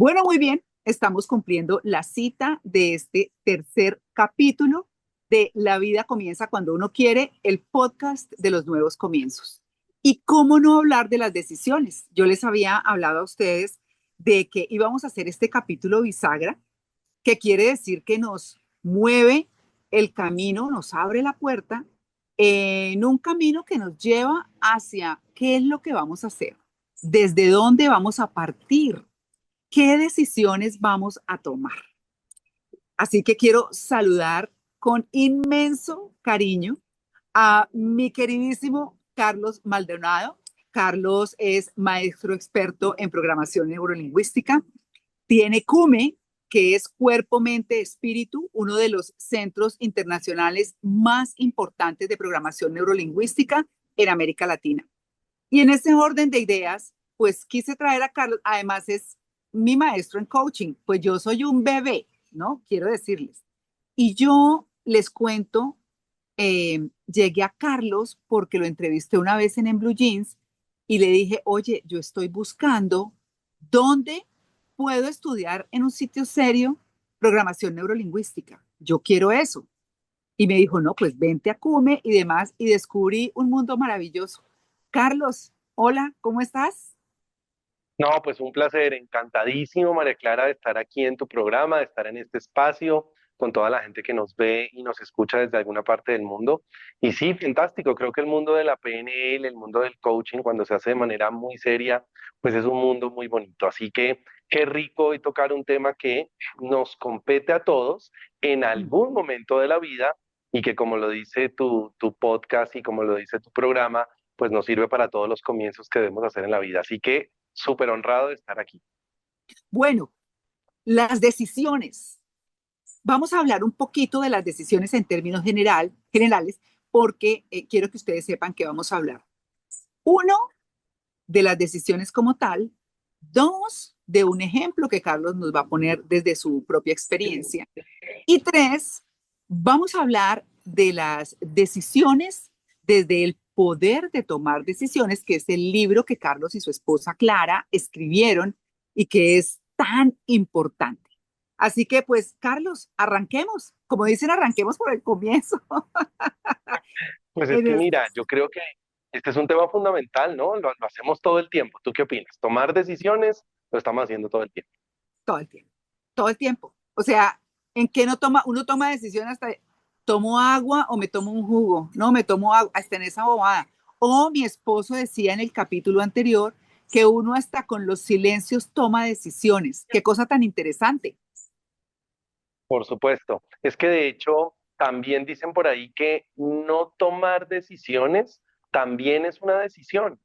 Bueno, muy bien, estamos cumpliendo la cita de este tercer capítulo de La vida comienza cuando uno quiere, el podcast de los nuevos comienzos. ¿Y cómo no hablar de las decisiones? Yo les había hablado a ustedes de que íbamos a hacer este capítulo bisagra, que quiere decir que nos mueve el camino, nos abre la puerta en un camino que nos lleva hacia qué es lo que vamos a hacer, desde dónde vamos a partir, qué decisiones vamos a tomar. Así que quiero saludar con inmenso cariño a mi queridísimo Carlos Maldonado. Carlos es maestro experto en programación neurolingüística. Tiene CUME, que es Cuerpo, Mente, Espíritu, uno de los centros internacionales más importantes de programación neurolingüística en América Latina. Y en ese orden de ideas, pues quise traer a Carlos, además es mi maestro en coaching, pues yo soy un bebé, ¿no? Quiero decirles. Y yo les cuento, llegué a Carlos porque lo entrevisté una vez en Blue Jeans y le dije, oye, yo estoy buscando dónde puedo estudiar en un sitio serio programación neurolingüística. Yo quiero eso. Y me dijo, no, pues vente a Cume y demás, y descubrí un mundo maravilloso. Carlos, hola, ¿cómo estás? No, pues un placer, encantadísimo, María Clara, de estar aquí en tu programa, de estar en este espacio con toda la gente que nos ve y nos escucha desde alguna parte del mundo. Y sí, fantástico, creo que el mundo de la PNL, el mundo del coaching, cuando se hace de manera muy seria, pues es un mundo muy bonito. Así que qué rico hoy tocar un tema que nos compete a todos en algún momento de la vida y que como lo dice tu podcast y como lo dice tu programa, pues nos sirve para todos los comienzos que debemos hacer en la vida. Así que súper honrado de estar aquí. Bueno, las decisiones. Vamos a hablar un poquito de las decisiones en términos generales, porque quiero que ustedes sepan que vamos a hablar. Uno, de las decisiones como tal. Dos, de un ejemplo que Carlos nos va a poner desde su propia experiencia. Y tres, vamos a hablar de las decisiones desde el poder de tomar decisiones, que es el libro que Carlos y su esposa Clara escribieron y que es tan importante. Así que pues, Carlos, arranquemos. Como dicen, arranquemos por el comienzo. Pues es En que es- mira, yo creo que este es un tema fundamental, ¿no? Lo hacemos todo el tiempo. ¿Tú qué opinas? Tomar decisiones lo estamos haciendo todo el tiempo. todo el tiempo, todo el tiempo. O sea, ¿en qué no toma? Uno toma decisión hasta, ¿tomo agua o me tomo un jugo? No, me tomo agua, hasta en esa bobada. O mi esposo decía en el capítulo anterior que uno hasta con los silencios toma decisiones. Qué cosa tan interesante. Por supuesto. Es que de hecho también dicen por ahí que no tomar decisiones también es una decisión.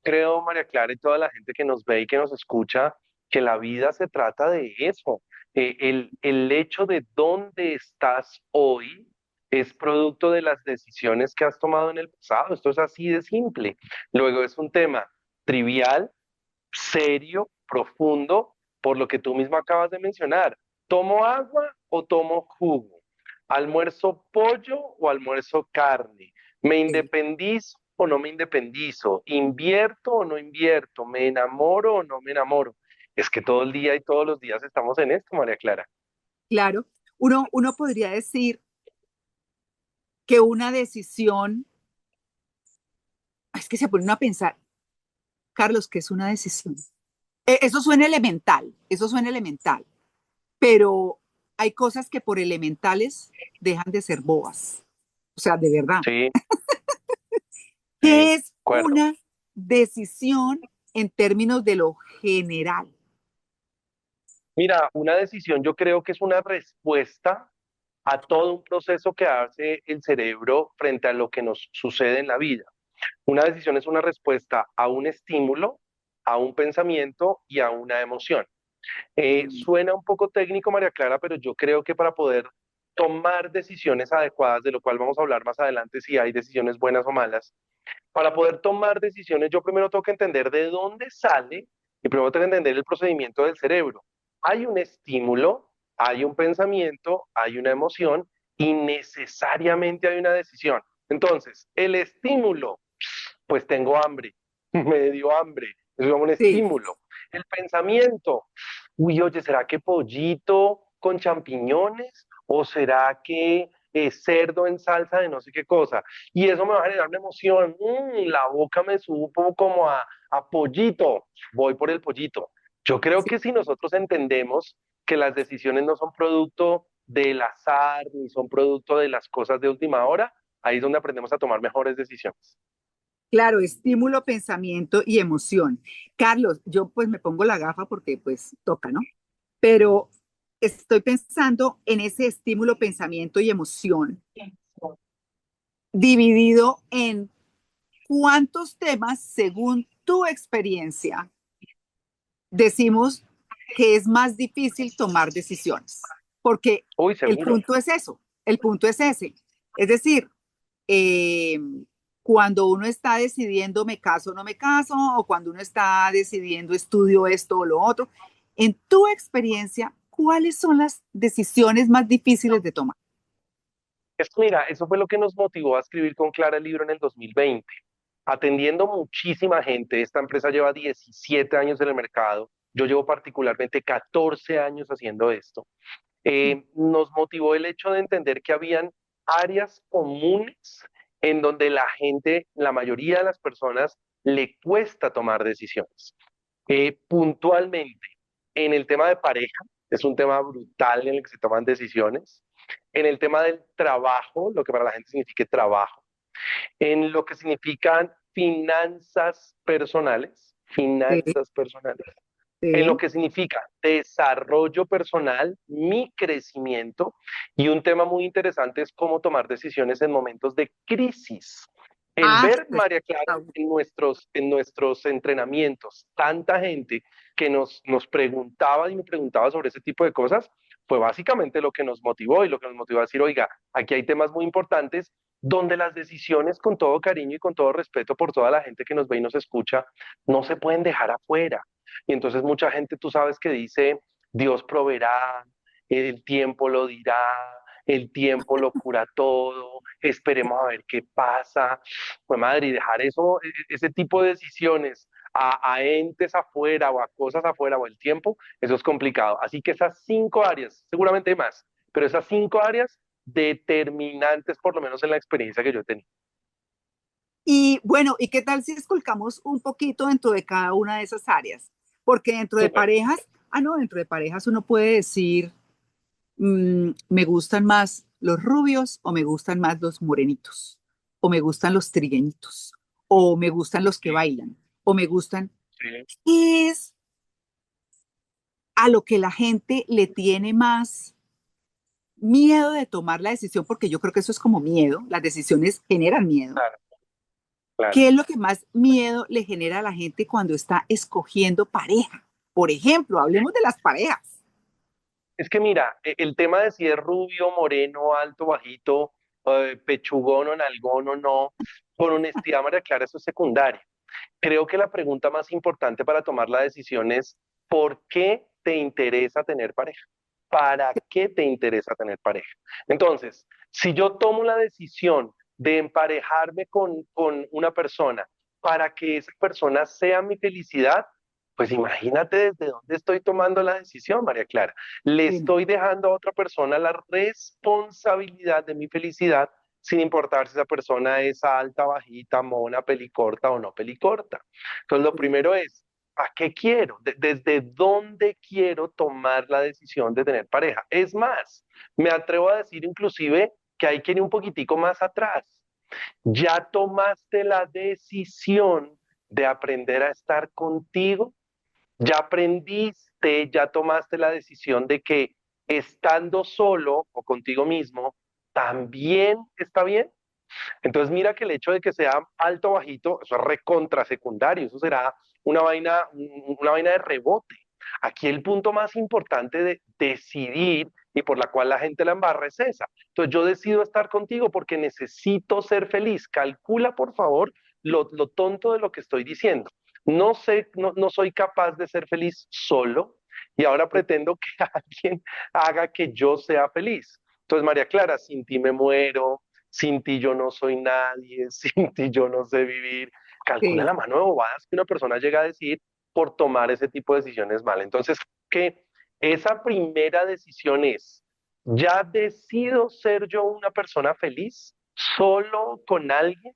Creo, María Clara, y toda la gente que nos ve y que nos escucha, que la vida se trata de eso. El hecho de dónde estás hoy es producto de las decisiones que has tomado en el pasado. Esto es así de simple. Luego es un tema trivial, serio, profundo, por lo que tú mismo acabas de mencionar. ¿Tomo agua o tomo jugo? ¿Almuerzo pollo o almuerzo carne? ¿Me Sí, independizo o no me independizo? ¿Invierto o no invierto? ¿Me enamoro o no me enamoro? Es que todo el día y todos los días estamos en esto, María Clara. claro. Uno podría decir que una decisión, es que se pone uno a pensar, Carlos, ¿qué es una decisión? Eso suena elemental, pero hay cosas que por elementales dejan de ser bobas. O sea, de verdad. Sí, sí, de ¿Qué es acuerdo. una decisión en términos de lo general? Mira, una decisión yo creo que es una respuesta a todo un proceso que hace el cerebro frente a lo que nos sucede en la vida. Una decisión es una respuesta a un estímulo, a un pensamiento y a una emoción. Mm, Suena un poco técnico, María Clara, pero yo creo que para poder tomar decisiones adecuadas, de lo cual vamos a hablar más adelante, si hay decisiones buenas o malas, para poder tomar decisiones, yo primero tengo que entender de dónde sale y primero tengo que entender el procedimiento del cerebro. Hay un estímulo, hay un pensamiento, hay una emoción y necesariamente hay una decisión. Entonces, el estímulo, pues tengo hambre, me dio hambre, eso es un sí, estímulo. El pensamiento, uy, oye, ¿será que pollito con champiñones? ¿O será que cerdo en salsa de no sé qué cosa? Y eso me va a generar una emoción. La boca me supo como a pollito. Voy por el pollito. Yo creo Sí. que si nosotros entendemos que las decisiones no son producto del azar, ni son producto de las cosas de última hora, ahí es donde aprendemos a tomar mejores decisiones. Claro, estímulo, pensamiento y emoción. Carlos, yo pues me pongo la gafa porque pues toca, ¿no? Pero estoy pensando en ese estímulo, pensamiento y emoción dividido en cuántos temas, según tu experiencia, decimos que es más difícil tomar decisiones. Porque Uy, el seguro. punto es eso, el punto es ese. Es decir, eh, cuando uno está decidiendo me caso o no me caso, o cuando uno está decidiendo estudio esto o lo otro, en tu experiencia, ¿cuáles son las decisiones más difíciles de tomar? Mira, eso fue lo que nos motivó a escribir con Clara el libro en el 2020. Atendiendo muchísima gente, esta empresa lleva 17 años en el mercado, yo llevo particularmente 14 años haciendo esto. Nos motivó el hecho de entender que habían áreas comunes en donde la gente, la mayoría de las personas, le cuesta tomar decisiones. Puntualmente, en el tema de pareja, es un tema brutal en el que se toman decisiones. En el tema del trabajo, lo que para la gente significa trabajo. En lo que significan Sí, finanzas personales, en lo sí. que significa desarrollo personal, mi crecimiento, y un tema muy interesante es cómo tomar decisiones en momentos de crisis. El Ah, ver, pues, María Clara, en nuestros entrenamientos, tanta gente que nos preguntaba y me preguntaba sobre ese tipo de cosas, fue básicamente lo que nos motivó y lo que nos motivó a decir, oiga, aquí hay temas muy importantes donde las decisiones, con todo cariño y con todo respeto por toda la gente que nos ve y nos escucha, no se pueden dejar afuera. Y entonces mucha gente, tú sabes que dice, Dios proveerá, el tiempo lo dirá, el tiempo lo cura todo, esperemos a ver qué pasa. Pues madre, y dejar eso, ese tipo de decisiones a entes afuera o a cosas afuera o el tiempo, eso es complicado. Así que esas 5 áreas, seguramente hay más, pero esas 5 áreas determinantes, por lo menos en la experiencia que yo he tenido. y bueno, ¿y qué tal si esculcamos un poquito dentro de cada una de esas áreas? Porque dentro de Súper. parejas, no, dentro de parejas uno puede decir, me gustan más los rubios o me gustan más los morenitos, o me gustan los trigueñitos, o me gustan los que Sí, bailan, o me gustan. sí. ¿Qué es a lo que la gente le tiene más miedo de tomar la decisión? Porque yo creo que eso es como miedo, las decisiones generan miedo. Claro, claro. ¿Qué es lo que más miedo le genera a la gente cuando está escogiendo pareja? Por ejemplo, hablemos de las parejas. Es que mira, el tema de si es rubio, moreno, alto, bajito, pechugón o nalgón o no, con honestidad, María Clara, eso es secundario. Creo que la pregunta más importante para tomar la decisión es, ¿por qué te interesa tener pareja? ¿Para qué te interesa tener pareja? Entonces, si yo tomo la decisión de emparejarme con una persona para que esa persona sea mi felicidad, pues imagínate desde dónde estoy tomando la decisión, María Clara. Le Sí. estoy dejando a otra persona la responsabilidad de mi felicidad sin importar si esa persona es alta, bajita, mona, pelicorta o no pelicorta. Entonces, lo primero es, ¿a qué quiero? ¿Desde dónde quiero tomar la decisión de tener pareja? Es más, me atrevo a decir inclusive que hay que ir un poquitico más atrás. ¿Ya tomaste la decisión de aprender a estar contigo? ¿Ya aprendiste, ya tomaste la decisión de que estando solo o contigo mismo también está bien? Entonces mira que el hecho de que sea alto o bajito, eso es recontra secundario, eso será una vaina de rebote. Aquí el punto más importante de decidir y por la cual la gente la embarra es esa. Entonces yo decido estar contigo porque necesito ser feliz. Calcula, por favor, lo tonto de lo que estoy diciendo. No sé, no soy capaz de ser feliz solo y ahora pretendo que alguien haga que yo sea feliz. Entonces, María Clara, sin ti me muero, sin ti yo no soy nadie, sin ti yo no sé vivir. Calcula Sí. la mano de bobadas que una persona llega a decir por tomar ese tipo de decisiones mal. Entonces, que Esa primera decisión es, ¿ya decido ser yo una persona feliz solo con alguien?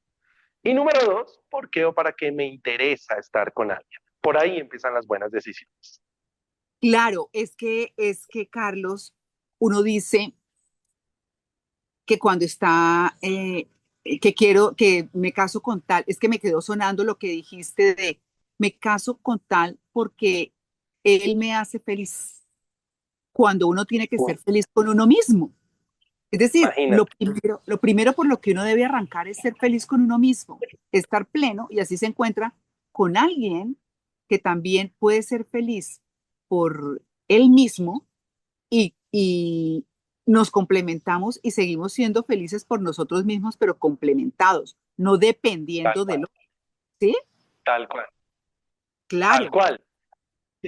Y número dos, ¿por qué o para qué me interesa estar con alguien? Por ahí empiezan las buenas decisiones. Claro, es que Carlos, uno dice que cuando está, que quiero, que me caso con tal, es que me quedó sonando lo que dijiste de, me caso con tal porque él me hace feliz, cuando uno tiene que ser feliz con uno mismo. Es decir, Imagínate, lo primero por lo que uno debe arrancar es ser feliz con uno mismo, estar pleno y así se encuentra con alguien que también puede ser feliz por él mismo y nos complementamos y seguimos siendo felices por nosotros mismos, pero complementados, no tal dependiendo de cual, lo, ¿sí? tal cual, tal Claro, cual.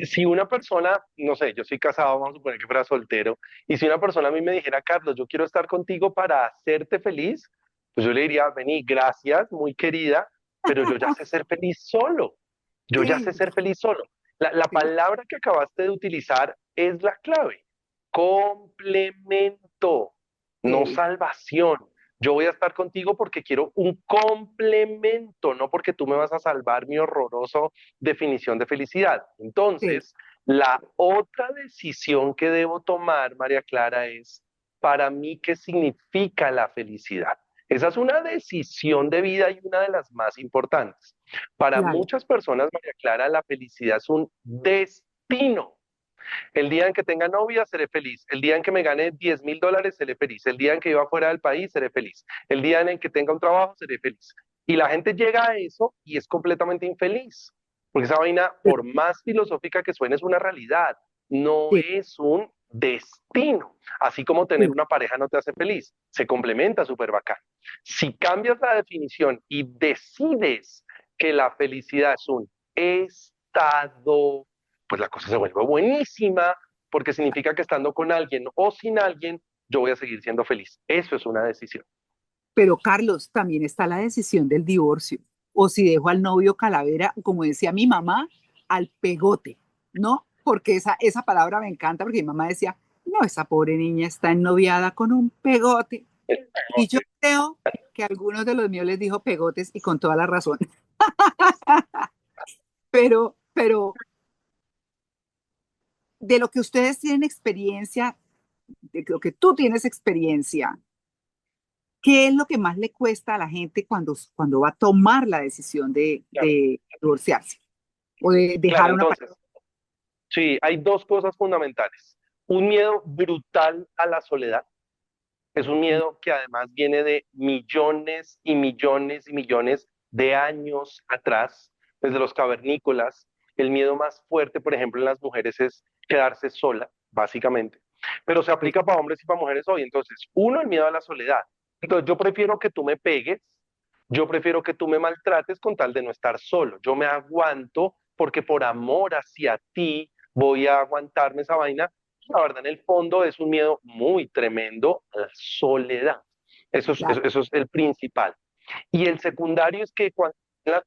Si una persona, no sé, yo soy casado, vamos a suponer que fuera soltero, y si una persona a mí me dijera, Carlos, yo quiero estar contigo para hacerte feliz, pues yo le diría, vení, gracias, muy querida, pero yo ya sé ser feliz solo. Yo ya sé sí, ser feliz solo. La sí, palabra que acabaste de utilizar es la clave. Complemento, no sí, salvación. Yo voy a estar contigo porque quiero un complemento, no porque tú me vas a salvar mi horroroso definición de felicidad. sí, Entonces, la otra decisión que debo tomar, María Clara, es para mí qué significa la felicidad. Esa es una decisión de vida y una de las más importantes. Para claro, muchas personas, María Clara, la felicidad es un destino. El día en que tenga novia, seré feliz. El día en que me gane $10,000, seré feliz. El día en que viva fuera del país, seré feliz. El día en el que tenga un trabajo, seré feliz. Y la gente llega a eso y es completamente infeliz. Porque esa vaina, por más filosófica que suene, es una realidad. No sí, es un destino. Así como tener sí, una pareja no te hace feliz. Se complementa súper bacán. Si cambias la definición y decides que la felicidad es un estado, pues la cosa se vuelve buenísima porque significa que estando con alguien o sin alguien, yo voy a seguir siendo feliz. Eso es una decisión. pero Carlos, también está la decisión del divorcio. O si dejo al novio calavera, como decía mi mamá, al pegote, ¿no? Porque esa palabra me encanta, porque mi mamá decía, no, esa pobre niña está ennoviada con un pegote. Y yo creo que a algunos de los míos les dijo pegotes y con toda la razón. Pero de lo que ustedes tienen experiencia, de lo que tú tienes experiencia, ¿qué es lo que más le cuesta a la gente cuando va a tomar la decisión Claro, de divorciarse o de claro, dejar una pareja? entonces, sí, hay dos cosas fundamentales. Un miedo brutal a la soledad. Es un miedo que además viene de millones y millones y millones de años atrás, desde los cavernícolas. El miedo más fuerte, por ejemplo, en las mujeres es quedarse sola, básicamente. Pero se aplica para hombres y para mujeres hoy. Entonces, uno, el miedo a la soledad. Entonces, yo prefiero que tú me pegues, yo prefiero que tú me maltrates con tal de no estar solo. Yo me aguanto porque por amor hacia ti voy a aguantarme esa vaina. La verdad, en el fondo es un miedo muy tremendo a la soledad. Claro, Eso es el principal. Y el secundario es que cuando tengas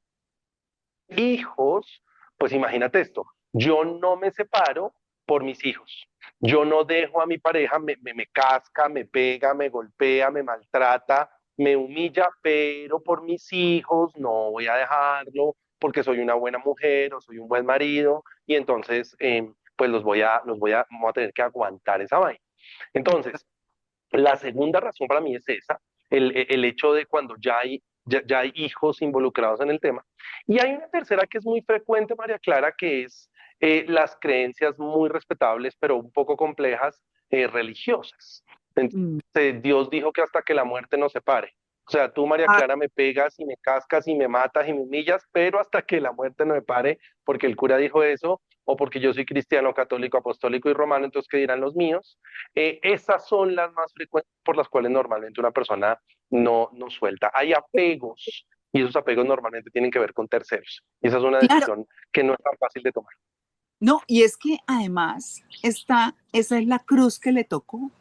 hijos, pues imagínate esto, yo no me separo por mis hijos. Yo no dejo a mi pareja, me casca, me pega, me golpea, me maltrata, me humilla, pero por mis hijos no voy a dejarlo porque soy una buena mujer o soy un buen marido y entonces pues voy a tener que aguantar esa vaina. Entonces, la segunda razón para mí es esa, el hecho de cuando ya hay hijos involucrados en el tema. Y hay una tercera que es muy frecuente, María Clara, que es las creencias muy respetables, pero un poco complejas, religiosas. mm, Entonces, Dios dijo que hasta que la muerte nos separe. O sea, tú, María ah, Clara, me pegas y me cascas y me matas y me humillas, pero hasta que la muerte nos separe, porque el cura dijo eso, o porque yo soy cristiano, católico, apostólico y romano, entonces, ¿qué dirán los míos? Esas son las más frecuentes por las cuales normalmente una persona no suelta. Hay apegos y esos apegos normalmente tienen que ver con terceros. Y esa es una claro, decisión que no es tan fácil de tomar. no, y es que además esa es la cruz que le tocó.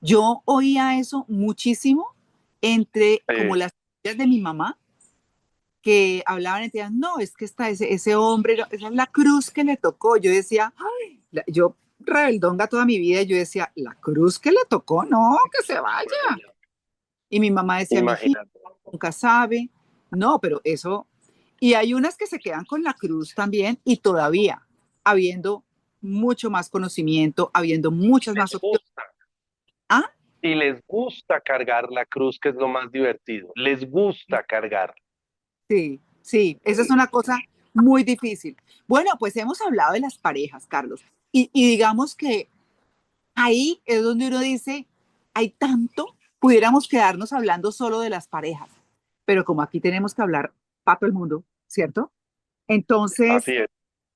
Yo oía eso muchísimo entre como Eh, las historias de mi mamá que hablaban y decían, no, es que está ese hombre, esa es la cruz que le tocó. Yo decía, ay, yo rebeldonga toda mi vida y yo decía, la cruz que le tocó, no, que se vaya. Y mi mamá decía, mi hijita, Imagínate. nunca sabe. No, pero eso. Y hay unas que se quedan con la cruz también y todavía, habiendo mucho más conocimiento, habiendo muchas Les más opciones. gusta. Ah, Y les gusta cargar la cruz, que es lo más divertido. Les gusta cargar. sí, sí, esa es una cosa muy difícil. Bueno, pues hemos hablado de las parejas, Carlos. Y digamos que ahí es donde uno dice, hay tanto, pudiéramos quedarnos hablando solo de las parejas, pero como aquí tenemos que hablar para todo el mundo, ¿cierto? Entonces, Así es.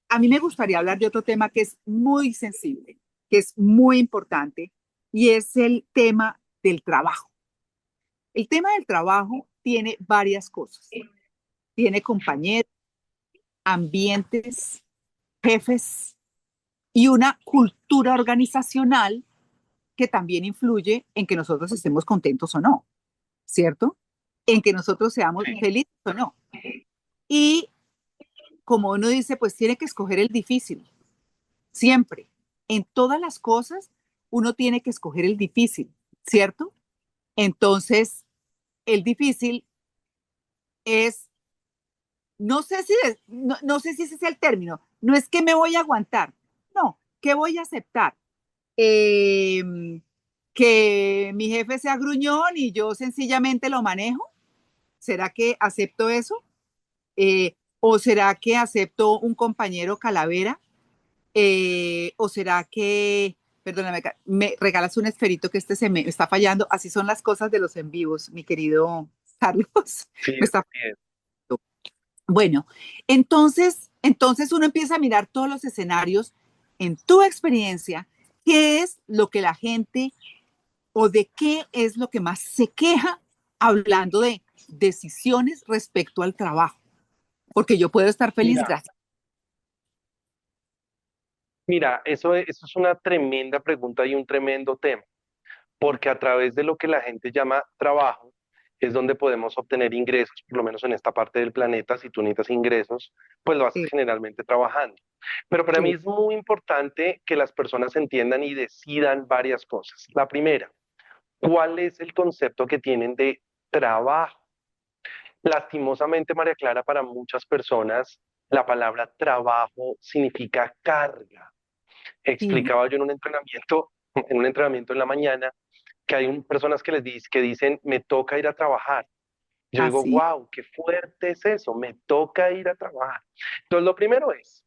a mí me gustaría hablar de otro tema que es muy sensible, que es muy importante, y es el tema del trabajo. El tema del trabajo tiene varias cosas. Tiene compañeros, ambientes, jefes y una cultura organizacional que también influye en que nosotros estemos contentos o no, ¿cierto? En que nosotros seamos Sí. felices o no. Y como uno dice, pues tiene que escoger el difícil, siempre. En todas las cosas, uno tiene que escoger el difícil, ¿cierto? Entonces, el difícil es, no sé si ese es el término, no es que me voy a aguantar, no, que voy a aceptar. Eh, que mi jefe sea gruñón y yo sencillamente lo manejo. ¿Será que acepto eso? ¿O será que acepto un compañero calavera? ¿O será que, perdóname, me regalas un esferito que este se me está fallando? Así son las cosas de los en vivos, mi querido Carlos. Sí, Me es está así es. fallando. Bueno, entonces uno empieza a mirar todos los escenarios en tu experiencia, qué es lo que la gente o de qué es lo que más se queja hablando de decisiones respecto al trabajo. Porque yo puedo estar feliz, Mira, gracias. mira, eso es una tremenda pregunta y un tremendo tema, porque a través de lo que la gente llama trabajo es donde podemos obtener ingresos, por lo menos en esta parte del planeta. Si tú necesitas ingresos, pues lo haces Sí, generalmente trabajando. Pero para mí sí, es muy importante que las personas entiendan y decidan varias cosas. La primera, ¿cuál es el concepto que tienen de trabajo? Lastimosamente, María Clara, para muchas personas, la palabra trabajo significa carga. sí, Explicaba yo en un entrenamiento en la mañana, que hay personas que dicen, me toca ir a trabajar. Yo digo, así, wow, qué fuerte es eso, me toca ir a trabajar. Entonces, lo primero es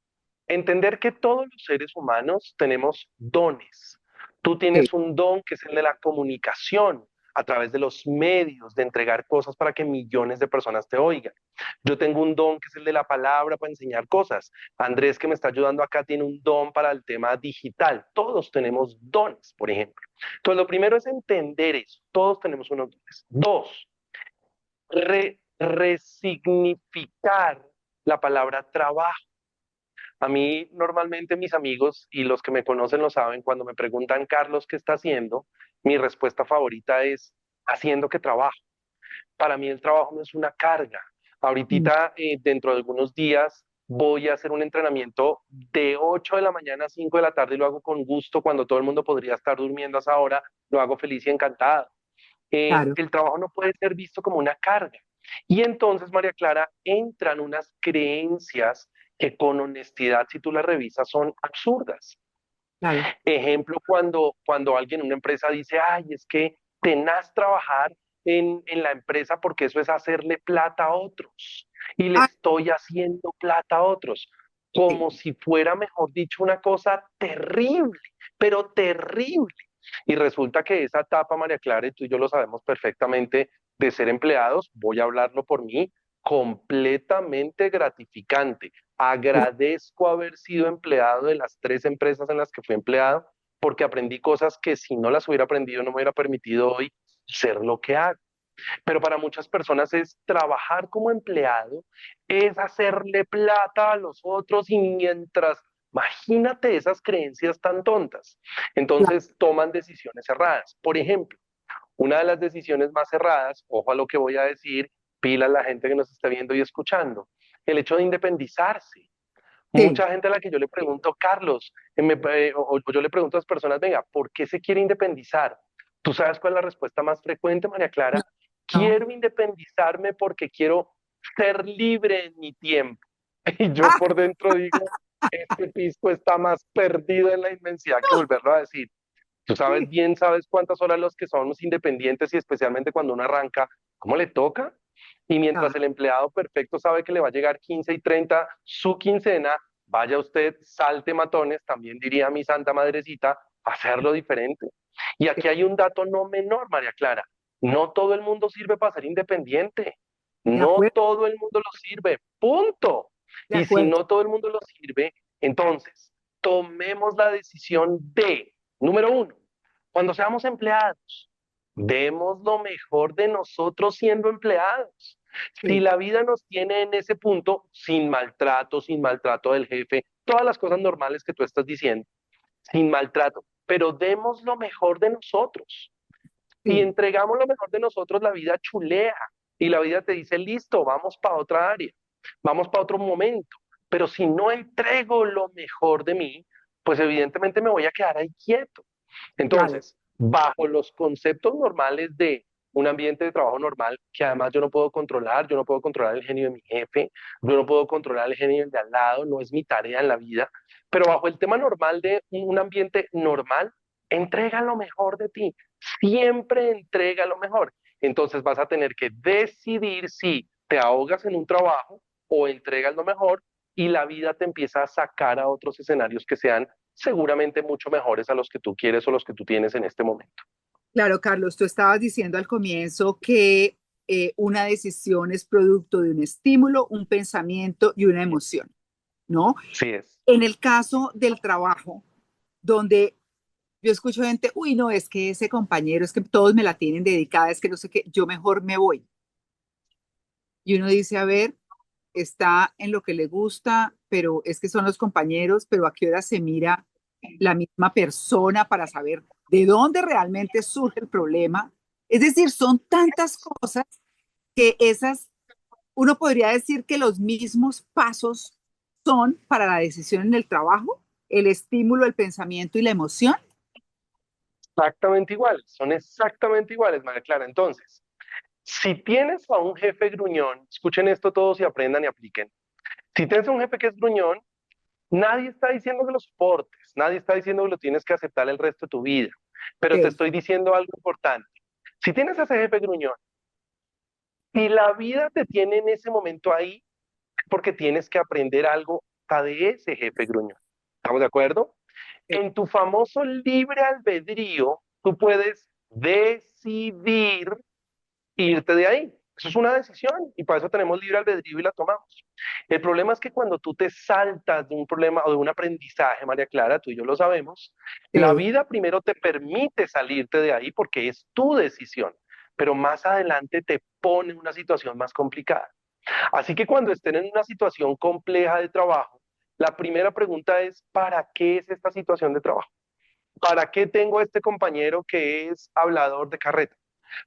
entender que todos los seres humanos tenemos dones. Tú sí, tienes un don que es el de la comunicación a través de los medios, de entregar cosas para que millones de personas te oigan. Yo tengo un don que es el de la palabra para enseñar cosas. Andrés, que me está ayudando acá, tiene un don para el tema digital. Todos tenemos dones, por ejemplo. Entonces, lo primero es entender eso. Todos tenemos unos dones. Dos, resignificar la palabra trabajo. A mí normalmente mis amigos y los que me conocen lo saben, cuando me preguntan, Carlos, ¿qué está haciendo? Mi respuesta favorita es haciendo que trabajo. Para mí el trabajo no es una carga. mm, Ahorita, dentro de algunos días, voy a hacer un entrenamiento de 8 de la mañana a 5 de la tarde y lo hago con gusto cuando todo el mundo podría estar durmiendo a esa hora, lo hago feliz y encantado. claro, El trabajo no puede ser visto como una carga. Y entonces, María Clara, entran unas creencias que con honestidad, si tú las revisas, son absurdas. claro, Ejemplo, cuando alguien en una empresa dice, ay, es que tenaz trabajar en la empresa porque eso es hacerle plata a otros y le ah, estoy haciendo plata a otros, sí, como si fuera, mejor dicho, una cosa terrible, pero terrible. Y resulta que esa etapa, María Clara, y tú y yo lo sabemos perfectamente, de ser empleados, voy a hablarlo por mí, completamente gratificante. Agradezco haber sido empleado de las 3 empresas en las que fui empleado, porque aprendí cosas que si no las hubiera aprendido no me hubiera permitido hoy ser lo que hago. Pero para muchas personas es trabajar como empleado, es hacerle plata a los otros y mientras, imagínate esas creencias tan tontas. claro, Entonces toman decisiones erradas. Por ejemplo, una de las decisiones más erradas, ojo a lo que voy a decir, pila a la gente que nos está viendo y escuchando, el hecho de independizarse. Sí. Mucha gente a la que yo le pregunto, Carlos, o yo le pregunto a las personas, venga, ¿por qué se quiere independizar? ¿Tú sabes cuál es la respuesta más frecuente, María No, Clara? no. Quiero independizarme porque quiero ser libre en mi tiempo. Y yo ¡Ah! por dentro digo, este pisco está más perdido en la inmensidad que volverlo a decir. Tú sabes Sí. bien, sabes cuántas horas los que somos independientes y especialmente cuando uno arranca, ¿cómo le toca? Y mientras Ah, el empleado perfecto sabe que le va a llegar 15 y 30 su quincena, vaya usted, salte matones, también diría mi santa madrecita, a hacerlo diferente. Y sí, aquí hay un dato no menor, María Clara. No todo el mundo sirve para ser independiente. de No acuerdo, todo el mundo lo sirve. Punto. de Y si acuerdo. no todo el mundo lo sirve, entonces tomemos la decisión de, número uno, cuando seamos empleados, demos lo mejor de nosotros siendo empleados. Si Sí, la vida nos tiene en ese punto, sin maltrato del jefe, todas las cosas normales que tú estás diciendo, sin maltrato, pero demos lo mejor de nosotros. Si sí, entregamos lo mejor de nosotros, la vida chulea y la vida te dice, listo, vamos para otra área, vamos para otro momento. Pero si no entrego lo mejor de mí, pues evidentemente me voy a quedar ahí quieto. claro. Entonces, bajo los conceptos normales de un ambiente de trabajo normal, que además yo no puedo controlar, yo no puedo controlar el genio de mi jefe, yo no puedo controlar el genio del de al lado, no es mi tarea en la vida, pero bajo el tema normal de un ambiente normal, entrega lo mejor de ti, siempre entrega lo mejor. Entonces vas a tener que decidir si te ahogas en un trabajo o entregas lo mejor y la vida te empieza a sacar a otros escenarios que sean seguramente mucho mejores a los que tú quieres o los que tú tienes en este momento. Claro, Carlos, tú estabas diciendo al comienzo que una decisión es producto de un estímulo, un pensamiento y una emoción, ¿no? Sí es. En el caso del trabajo, donde yo escucho gente, uy, no, es que ese compañero, es que todos me la tienen dedicada, es que no sé qué, yo mejor me voy. Y uno dice, a ver, está en lo que le gusta, pero es que son los compañeros, pero a qué hora se mira la misma persona para saber de dónde realmente surge el problema. Es decir, son tantas cosas que esas, uno podría decir que los mismos pasos son para la decisión en el trabajo, el estímulo, el pensamiento y la emoción. Exactamente iguales, son exactamente iguales, María Clara. Entonces, si tienes a un jefe gruñón, escuchen esto todos y aprendan y apliquen. Si tienes a un jefe que es gruñón, nadie está diciendo que lo soportes, nadie está diciendo que lo tienes que aceptar el resto de tu vida, pero te Sí, estoy diciendo algo importante. Si tienes a ese jefe gruñón, si la vida te tiene en ese momento ahí, es porque tienes que aprender algo hasta de ese jefe gruñón. ¿Estamos de acuerdo? sí, En tu famoso libre albedrío, tú puedes decidir irte de ahí. Eso es una decisión y para eso tenemos libre albedrío y la tomamos. El problema es que cuando tú te saltas de un problema o de un aprendizaje, María Clara, tú y yo lo sabemos, la sí, vida primero te permite salirte de ahí porque es tu decisión, pero más adelante te pone en una situación más complicada. Así que cuando estén en una situación compleja de trabajo, la primera pregunta es, ¿para qué es esta situación de trabajo? ¿Para qué tengo a este compañero que es hablador de carreta?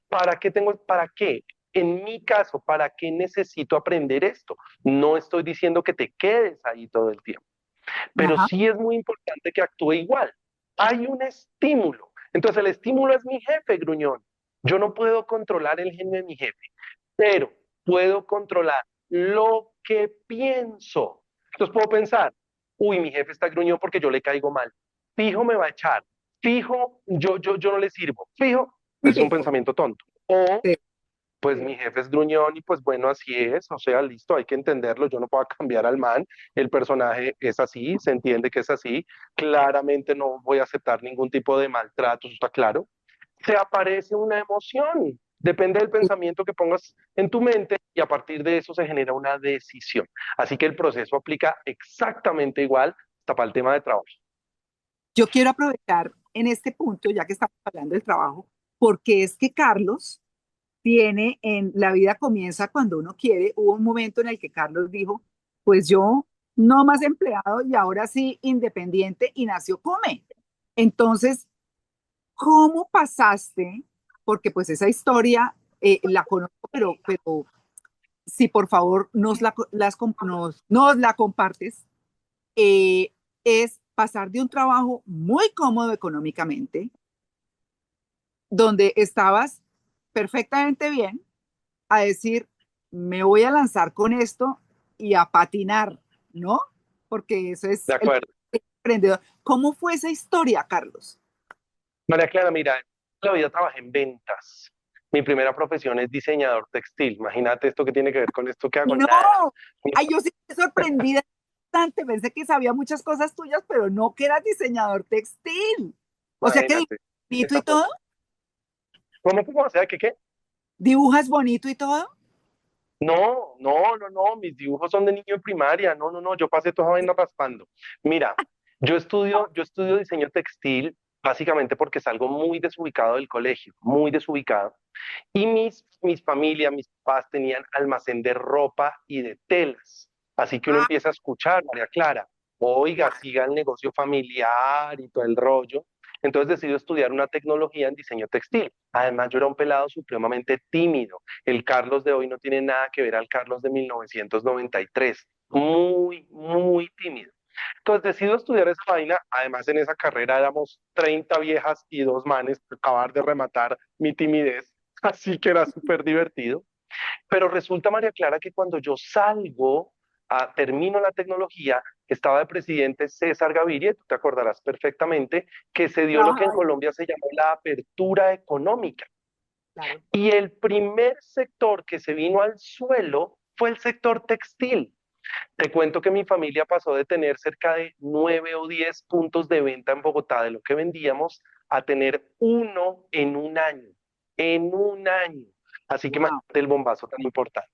¿Para qué tengo, para qué? En mi caso, ¿para qué necesito aprender esto? No estoy diciendo que te quedes ahí todo el tiempo, pero ajá, sí es muy importante que actúe igual. Hay un estímulo. Entonces el estímulo es mi jefe, gruñón. Yo no puedo controlar el genio de mi jefe, pero puedo controlar lo que pienso. Entonces puedo pensar, uy, mi jefe está gruñón porque yo le caigo mal. Fijo me va a echar. Fijo, yo no le sirvo. Fijo, es un pensamiento tonto. O sí, pues mi jefe es gruñón y pues bueno, así es, o sea, listo, hay que entenderlo, yo no puedo cambiar al man, el personaje es así, se entiende que es así, claramente no voy a aceptar ningún tipo de maltrato, eso está claro. Se aparece una emoción, depende del sí. pensamiento que pongas en tu mente y a partir de eso se genera una decisión. Así que el proceso aplica exactamente igual hasta para el tema de trabajo. Yo quiero aprovechar en este punto, ya que estamos hablando del trabajo, porque es que Carlos tiene en la vida comienza cuando uno quiere. Hubo un momento en el que Carlos dijo, pues yo no más empleado y ahora sí independiente y nació Come. Entonces, ¿cómo pasaste? Porque pues esa historia la conozco, pero si por favor nos la compartes. eh, es pasar de un trabajo muy cómodo económicamente, donde estabas perfectamente bien, a decir, me voy a lanzar con esto y a patinar, ¿no? Porque eso De es el acuerdo. emprendedor. ¿Cómo fue esa historia, Carlos? María Clara, mira, toda la vida trabajé en ventas. Mi primera profesión es diseñador textil. Imagínate esto que tiene que ver con esto que hago. No, Nada. ay, yo sí estoy sorprendida bastante. Pensé que sabía muchas cosas tuyas, pero no que eras diseñador textil. O sea que Imagínate. bonito y Esa todo, ¿Cómo? O sea, ¿qué? dibujas bonito y todo. No, mis dibujos son de niño en primaria, no, yo pasé toda vaina raspando. Mira, yo estudio diseño textil básicamente porque salgo muy desubicado del colegio, muy desubicado, y mis familias, mis papás tenían almacén de ropa y de telas, así que uno Ah, empieza a escuchar, María Clara, oiga, siga el negocio familiar y todo el rollo. Entonces decido estudiar una tecnología en diseño textil. Además, yo era un pelado supremamente tímido. El Carlos de hoy no tiene nada que ver al Carlos de 1993. Muy, muy tímido. Entonces decido estudiar esa vaina. Además, en esa carrera éramos 30 viejas y dos manes, acabar de rematar mi timidez. Así que era súper divertido. Pero resulta, María Clara, que cuando yo salgo, termino la tecnología, estaba de presidente César Gaviria, tú te acordarás perfectamente, que se dio lo que en ay, Colombia se llamó la apertura económica. claro. Y el primer sector que se vino al suelo fue el sector textil. Te cuento que mi familia pasó de tener cerca de 9 o 10 puntos de venta en Bogotá de lo que vendíamos a tener uno en un año. Así que Wow, imagínate el bombazo tan importante.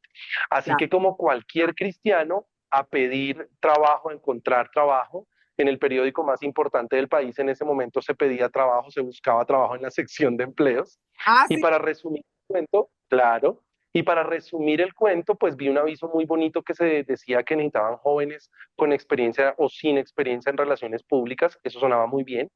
Así claro. que como cualquier cristiano, a pedir trabajo, a encontrar trabajo. En el periódico más importante del país en ese momento se pedía trabajo, se buscaba trabajo en la sección de empleos. Ah, Y sí. para resumir el cuento, claro, y para resumir el cuento, pues vi un aviso muy bonito que se decía que necesitaban jóvenes con experiencia o sin experiencia en relaciones públicas. Eso sonaba muy bien.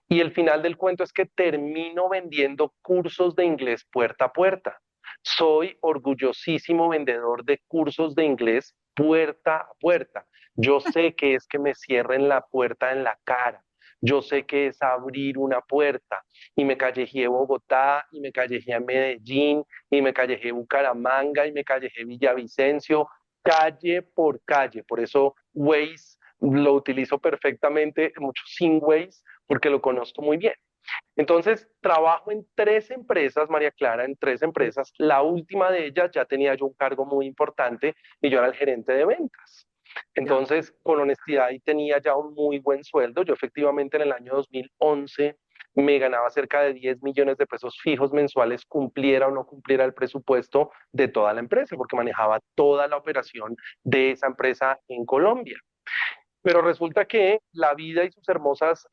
Y el final del cuento es que termino vendiendo cursos de inglés puerta a puerta. Soy orgullosísimo vendedor de cursos de inglés puerta a puerta. Yo sé que es que me cierren la puerta en la cara. Yo sé que es abrir una puerta. Y me callejé Bogotá, y me callejé Medellín, y me callejé Bucaramanga, y me callejé Villavicencio, calle por calle. Por eso Waze lo utilizo perfectamente, mucho sin Waze, porque lo conozco muy bien. Entonces, trabajo en 3 empresas, María Clara, en 3 empresas. La última de ellas ya tenía yo un cargo muy importante y yo era el gerente de ventas. Ya. Entonces, con honestidad, y tenía ya un muy buen sueldo. Yo efectivamente en el año 2011 me ganaba cerca de 10 millones de pesos fijos mensuales, cumpliera o no cumpliera el presupuesto de toda la empresa, porque manejaba toda la operación de esa empresa en Colombia. Pero resulta que la vida y sus hermosas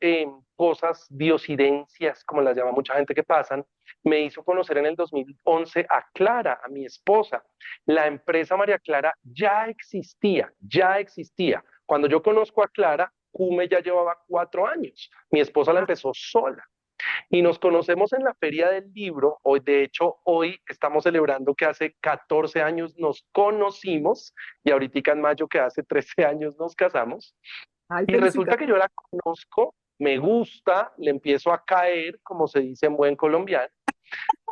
cosas, diosidencias, como las llama mucha gente que pasan, me hizo conocer en el 2011 a Clara, a mi esposa. La empresa María Clara ya existía, ya existía. Cuando yo conozco a Clara, Cume ya llevaba 4 años. Mi esposa la Ah, empezó sola. Y nos conocemos en la Feria del Libro. Hoy, de hecho, hoy estamos celebrando que hace 14 años nos conocimos y ahorita en mayo que hace 13 años nos casamos. ay, Y resulta felicitaciones. que yo la conozco, me gusta, le empiezo a caer, como se dice en buen colombiano.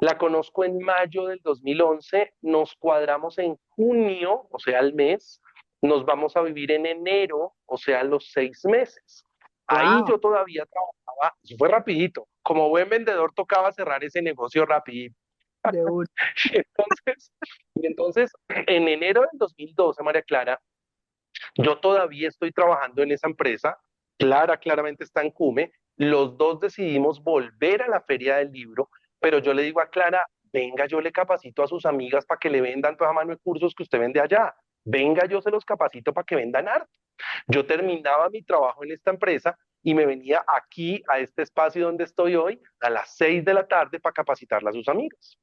La conozco en mayo del 2011, nos cuadramos en junio, o sea, el mes, nos vamos a vivir en enero, o sea, los 6 meses. Ahí Wow, yo todavía trabajaba, eso fue rapidito, como buen vendedor tocaba cerrar ese negocio rapidito. de un. Y entonces, en enero del 2012, María Clara, yo todavía estoy trabajando en esa empresa. Clara, claramente está en Cume. Los dos decidimos volver a la feria del libro, pero yo le digo a Clara, venga, yo le capacito a sus amigas para que le vendan toda mano de cursos que usted vende allá. Venga, yo se los capacito para que vendan arte. Yo terminaba mi trabajo en esta empresa y me venía aquí a este espacio donde estoy hoy a las 6 de la tarde para capacitarla a sus amigos.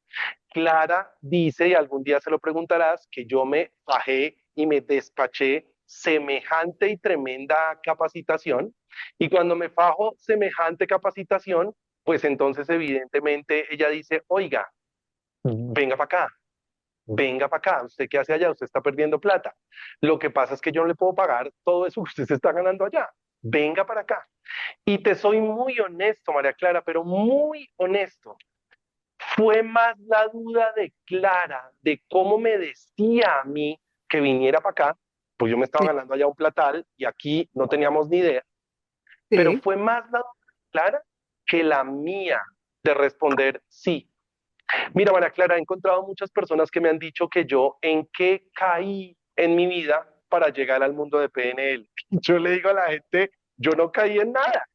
Clara dice, y algún día se lo preguntarás, que yo me bajé y me despaché semejante y tremenda capacitación. Y cuando me fajo semejante capacitación, pues entonces evidentemente ella dice, oiga, venga para acá, venga para acá, ¿usted qué hace allá? Usted está perdiendo plata. Lo que pasa es que yo no le puedo pagar todo eso que usted se está ganando allá. Venga para acá. Y te soy muy honesto, María Clara, pero muy honesto. Fue más la duda de Clara, de cómo me decía a mí que viniera para acá, pues yo me estaba Sí, ganando allá un platal y aquí no teníamos ni idea, pero sí, fue más la duda de Clara que la mía de responder sí. Mira, María Clara, he encontrado muchas personas que me han dicho que yo en qué caí en mi vida para llegar al mundo de PNL. Yo le digo a la gente, yo no caí en nada.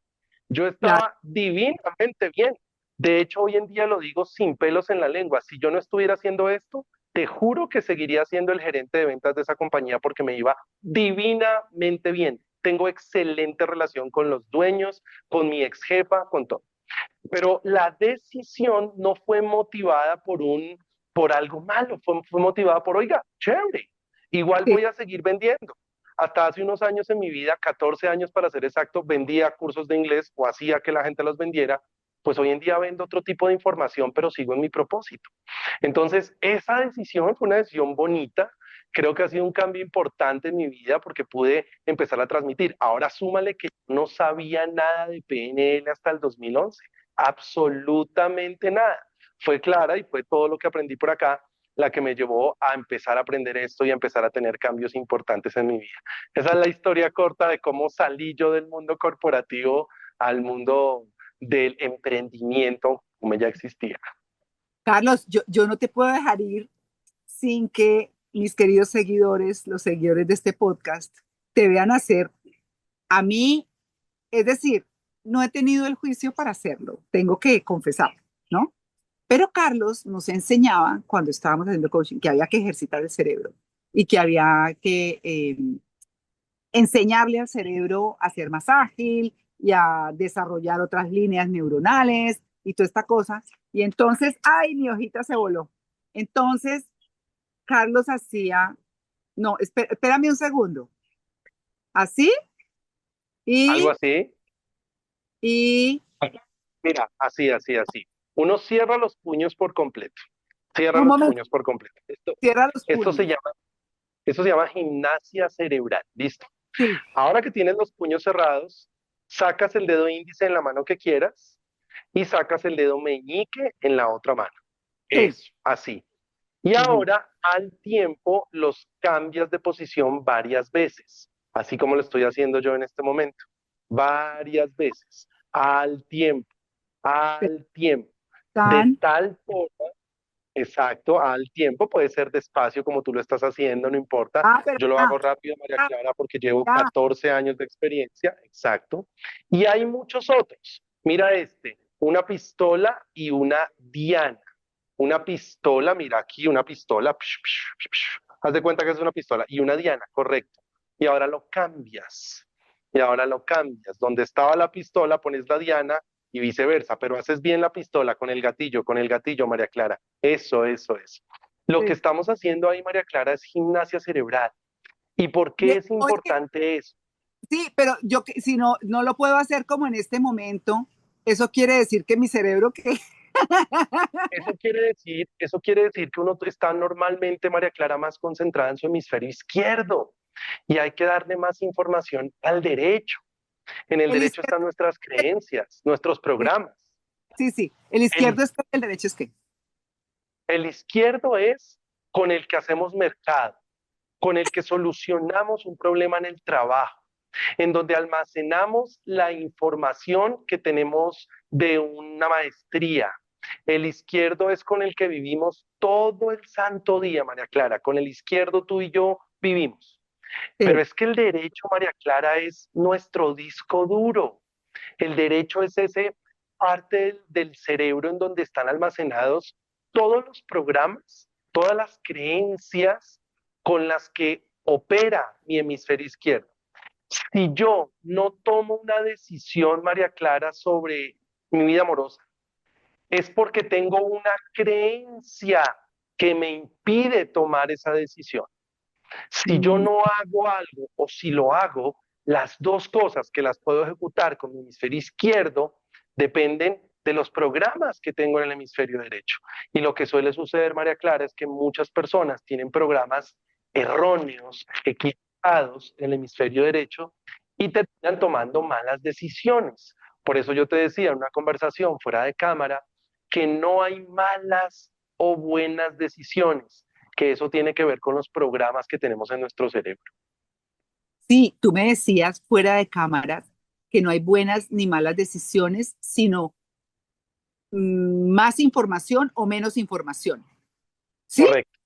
Yo claro. estaba divinamente bien. De hecho, hoy en día lo digo sin pelos en la lengua. Si yo no estuviera haciendo esto, te juro que seguiría siendo el gerente de ventas de esa compañía porque me iba divinamente bien. Tengo excelente relación con los dueños, con mi ex jefa, con todo. Pero la decisión no fue motivada por algo malo, fue motivada por, oiga, chévere, igual Sí. voy a seguir vendiendo. Hasta hace unos años en mi vida, 14 años para ser exacto, vendía cursos de inglés o hacía que la gente los vendiera. Pues hoy en día vendo otro tipo de información, pero sigo en mi propósito. Entonces, esa decisión fue una decisión bonita. Creo que ha sido un cambio importante en mi vida porque pude empezar a transmitir. Ahora súmale que no sabía nada de PNL hasta el 2011, absolutamente nada. Fue Clara y fue todo lo que aprendí por acá la que me llevó a empezar a aprender esto y a empezar a tener cambios importantes en mi vida. Esa es la historia corta de cómo salí yo del mundo corporativo al mundo del emprendimiento, como ya existía. Carlos, yo no te puedo dejar ir sin que mis queridos seguidores, los seguidores de este podcast, te vean hacer. A mí, es decir, no he tenido el juicio para hacerlo, tengo que confesar, ¿no? Pero Carlos nos enseñaba cuando estábamos haciendo coaching que había que ejercitar el cerebro y que había que enseñarle al cerebro a ser más ágil y a desarrollar otras líneas neuronales y toda esta cosa. Y entonces, ay, mi hojita se voló. Entonces, Carlos hacía, no, espérame un segundo, así Algo y, así. y Mira, así, así, así. Uno cierra los puños por completo. Cierra un los momento, puños por completo. cierra los Esto se puños. llama, eso se llama gimnasia cerebral. ¿Listo? Sí, Ahora que tienes los puños cerrados, sacas el dedo índice en la mano que quieras y sacas el dedo meñique en la otra mano. sí. Eso, así. Y Ujú. ahora al tiempo los cambias de posición varias veces, así como lo estoy haciendo yo en este momento. Varias veces, al tiempo, al tiempo. De Tan, tal forma, exacto, al tiempo, puede ser despacio como tú lo estás haciendo, no importa. pero Yo lo ya, hago rápido, María ya, Clara, porque llevo ya. 14 años de experiencia, exacto. Y hay muchos otros. Mira este, una pistola y una diana. Una pistola, mira aquí, una pistola. Haz de cuenta que es una pistola. Y una diana, correcto. Y ahora lo cambias. Y ahora lo cambias. Donde estaba la pistola, pones la diana y viceversa. Pero haces bien la pistola con el gatillo, María Clara. Eso, eso. Lo que Sí. estamos haciendo ahí, María Clara, es gimnasia cerebral. ¿Y por qué es Oye, importante eso? sí, pero yo si no, no lo puedo hacer como en este momento, eso quiere decir que mi cerebro que Eso quiere decir que uno está normalmente, María Clara, más concentrada en su hemisferio izquierdo y hay que darle más información al derecho. En el el derecho izquierdo, están nuestras creencias, nuestros programas. sí, sí, el El, izquierdo es que el derecho es que. el izquierdo es con el que hacemos mercado, con el que solucionamos un problema en el trabajo, en donde almacenamos la información que tenemos de una maestría. El izquierdo es con el que vivimos todo el santo día, María Clara. Con el izquierdo tú y yo vivimos. Pero Sí, es que el derecho, María Clara, es nuestro disco duro. El derecho es ese parte del cerebro en donde están almacenados todos los programas, todas las creencias con las que opera mi hemisferio izquierdo. Si yo no tomo una decisión, María Clara, sobre mi vida amorosa, es porque tengo una creencia que me impide tomar esa decisión. Si yo mm, no hago algo o si lo hago, las dos cosas que las puedo ejecutar con mi hemisferio izquierdo dependen de los programas que tengo en el hemisferio derecho. Y lo que suele suceder, María Clara, es que muchas personas tienen programas erróneos, equivocados en el hemisferio derecho y terminan tomando malas decisiones. Por eso yo te decía en una conversación fuera de cámara que no hay malas o buenas decisiones, que eso tiene que ver con los programas que tenemos en nuestro cerebro. Sí, tú me decías fuera de cámaras que no hay buenas ni malas decisiones, sino más información o menos información. ¿Sí? Correcto.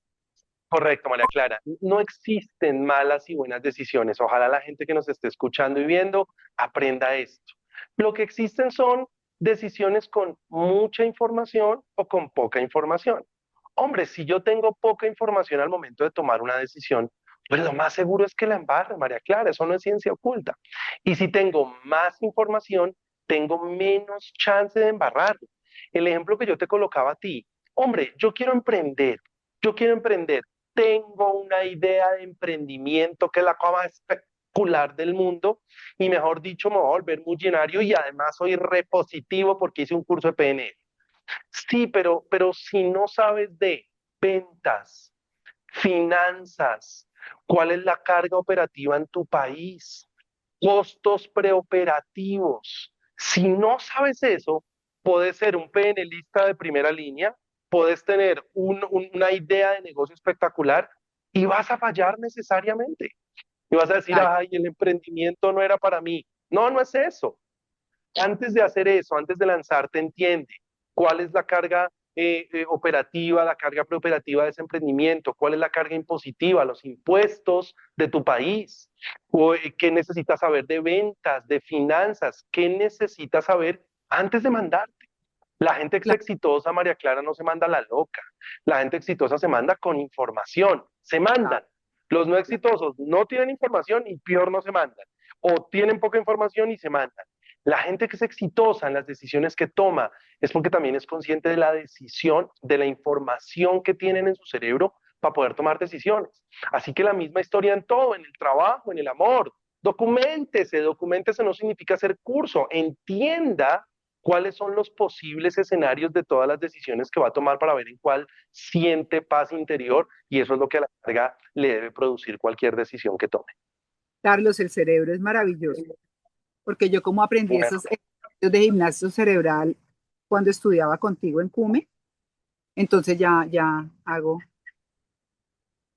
Correcto, María Clara. No existen malas y buenas decisiones. Ojalá la gente que nos esté escuchando y viendo aprenda esto. Lo que existen son decisiones con mucha información o con poca información. Hombre, si yo tengo poca información al momento de tomar una decisión, pues lo más seguro es que la embarre, María Clara. Eso no es ciencia oculta. Y si tengo más información, tengo menos chance de embarrarlo. El ejemplo que yo te colocaba a ti, hombre, yo quiero emprender, tengo una idea de emprendimiento que es la cosa más espectacular del mundo y mejor dicho me voy a volver millonario y además soy repositivo porque hice un curso de PNL. Sí, pero si no sabes de ventas, finanzas, cuál es la carga operativa en tu país, costos preoperativos. Si no sabes eso, puedes ser un PNLista de primera línea, puedes tener una idea de negocio espectacular y vas a fallar necesariamente. Y vas a decir, Claro. ay, el emprendimiento no era para mí. No, no es eso. Antes de hacer eso, antes de lanzarte, entiende cuál es la carga operativa, la carga preoperativa de ese emprendimiento, cuál es la carga impositiva, los impuestos de tu país, qué necesitas saber de ventas, de finanzas, qué necesitas saber antes de mandarte. La gente que es Claro. exitosa, María Clara, no se manda a la loca. La gente exitosa se manda con información, se mandan. Los no exitosos no tienen información y peor no se mandan. O tienen poca información y se mandan. La gente que es exitosa en las decisiones que toma es porque también es consciente de la decisión, de la información que tienen en su cerebro para poder tomar decisiones. Así que la misma historia en todo, en el trabajo, en el amor. Documentese no significa hacer curso, entienda cuáles son los posibles escenarios de todas las decisiones que va a tomar para ver en cuál siente paz interior y eso es lo que a la larga le debe producir cualquier decisión que tome. Carlos, el cerebro es maravilloso, porque yo como aprendí Bueno, esos ejercicios de gimnasio cerebral cuando estudiaba contigo en CUME, entonces ya hago.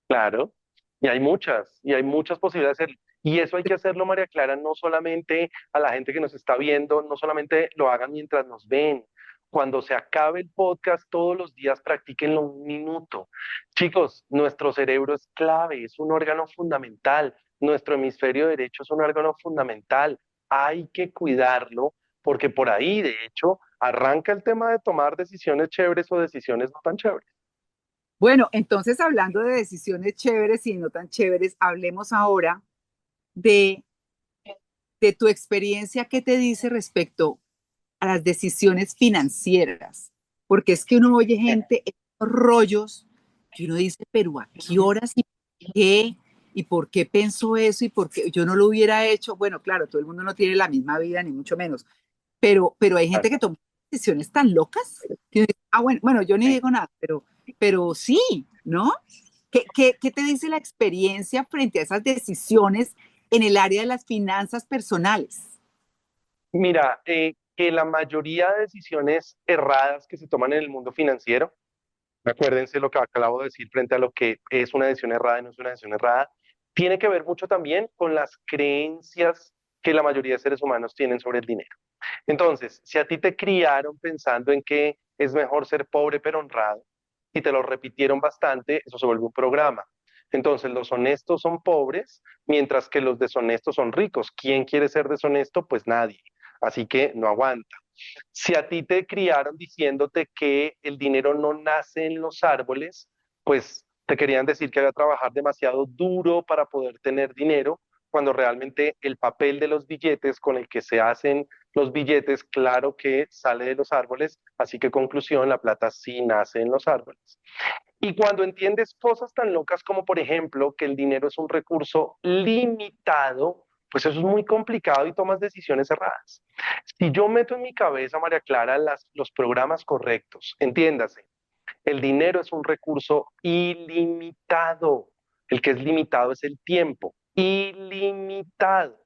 claro, y hay muchas posibilidades de hacerlo. Y eso hay que hacerlo, María Clara, no solamente a la gente que nos está viendo, no solamente lo hagan mientras nos ven. Cuando se acabe el podcast, todos los días practíquenlo un minuto. Chicos, nuestro cerebro es clave, es un órgano fundamental. Nuestro hemisferio derecho es un órgano fundamental. Hay que cuidarlo porque por ahí, de hecho, arranca el tema de tomar decisiones chéveres o decisiones no tan chéveres. Bueno, entonces hablando de decisiones chéveres y no tan chéveres, hablemos ahora de, de tu experiencia. ¿Qué te dice respecto a las decisiones financieras? Porque es que uno oye gente en estos rollos que uno dice, pero ¿a qué horas y por qué? ¿Y por qué pensó eso? ¿Y por qué yo no lo hubiera hecho? Bueno, claro, todo el mundo no tiene la misma vida, ni mucho menos, pero hay gente que toma decisiones tan locas que uno dice, ah, bueno, yo ni digo nada, pero sí, ¿no? ¿Qué te dice la experiencia frente a esas decisiones en el área de las finanzas personales? Mira, que la mayoría de decisiones erradas que se toman en el mundo financiero, acuérdense lo que acabo de decir frente a lo que es una decisión errada y no es una decisión errada, tiene que ver mucho también con las creencias que la mayoría de seres humanos tienen sobre el dinero. Entonces, si a ti te criaron pensando en que es mejor ser pobre pero honrado y te lo repitieron bastante, eso se vuelve un programa. Entonces, los honestos son pobres, mientras que los deshonestos son ricos. ¿Quién quiere ser deshonesto? Pues nadie. Así que no aguanta. Si a ti te criaron diciéndote que el dinero no nace en los árboles, pues te querían decir que había que trabajar demasiado duro para poder tener dinero, cuando realmente el papel de los billetes con el que se hacen los billetes, claro que sale de los árboles, así que conclusión, la plata sí nace en los árboles. Y cuando entiendes cosas tan locas como, por ejemplo, que el dinero es un recurso limitado, pues eso es muy complicado y tomas decisiones erradas. Si yo meto en mi cabeza, María Clara, los programas correctos, entiéndase, el dinero es un recurso ilimitado. El que es limitado es el tiempo, ilimitado.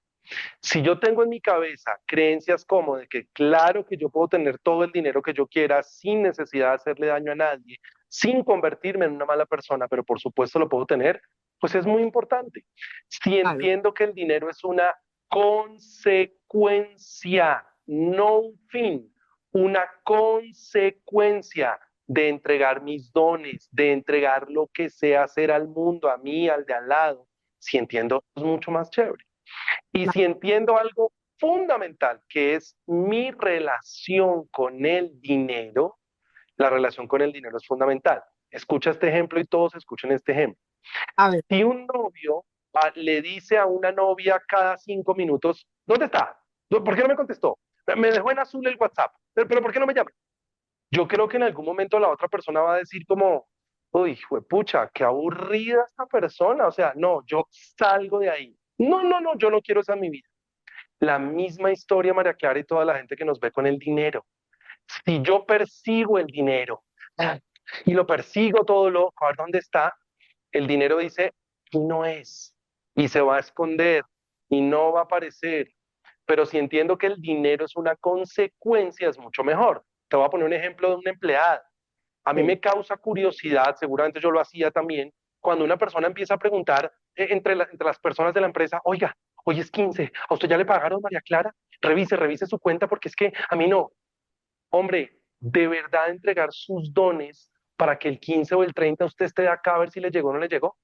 Si yo tengo en mi cabeza creencias como de que claro que yo puedo tener todo el dinero que yo quiera sin necesidad de hacerle daño a nadie, sin convertirme en una mala persona, pero por supuesto lo puedo tener, pues es muy importante. Si Claro, entiendo que el dinero es una consecuencia, no un fin, una consecuencia de entregar mis dones, de entregar lo que sé hacer al mundo, a mí, al de al lado, si entiendo, es mucho más chévere. Y claro. si entiendo algo fundamental, que es mi relación con el dinero, la relación con el dinero es fundamental. Escucha este ejemplo y todos escuchen este ejemplo. A ver, Si un novio le dice a una novia cada 5 minutos, ¿dónde está? ¿Por qué no me contestó? Me dejó en azul el WhatsApp, pero ¿por qué no me llama? Yo creo que en algún momento la otra persona va a decir como, uy, pucha, qué aburrida esta persona, o sea, no, yo salgo de ahí. No, no, no, yo no quiero esa en mi vida. La misma historia, María Clara, y toda la gente que nos ve con el dinero. Si yo persigo el dinero ah, y lo persigo todo loco, a ver dónde está, el dinero dice, y no es, y se va a esconder, y no va a aparecer. Pero si entiendo que el dinero es una consecuencia, es mucho mejor. Te voy a poner un ejemplo de una empleada. A mí sí. me causa curiosidad, seguramente yo lo hacía también, cuando una persona empieza a preguntar entre las personas de la empresa, oiga, hoy es 15, ¿a usted ya le pagaron, María Clara? Revise su cuenta porque es que a mí no. Hombre, de verdad entregar sus dones para que el 15 o el 30 usted esté acá a ver si le llegó o no le llegó.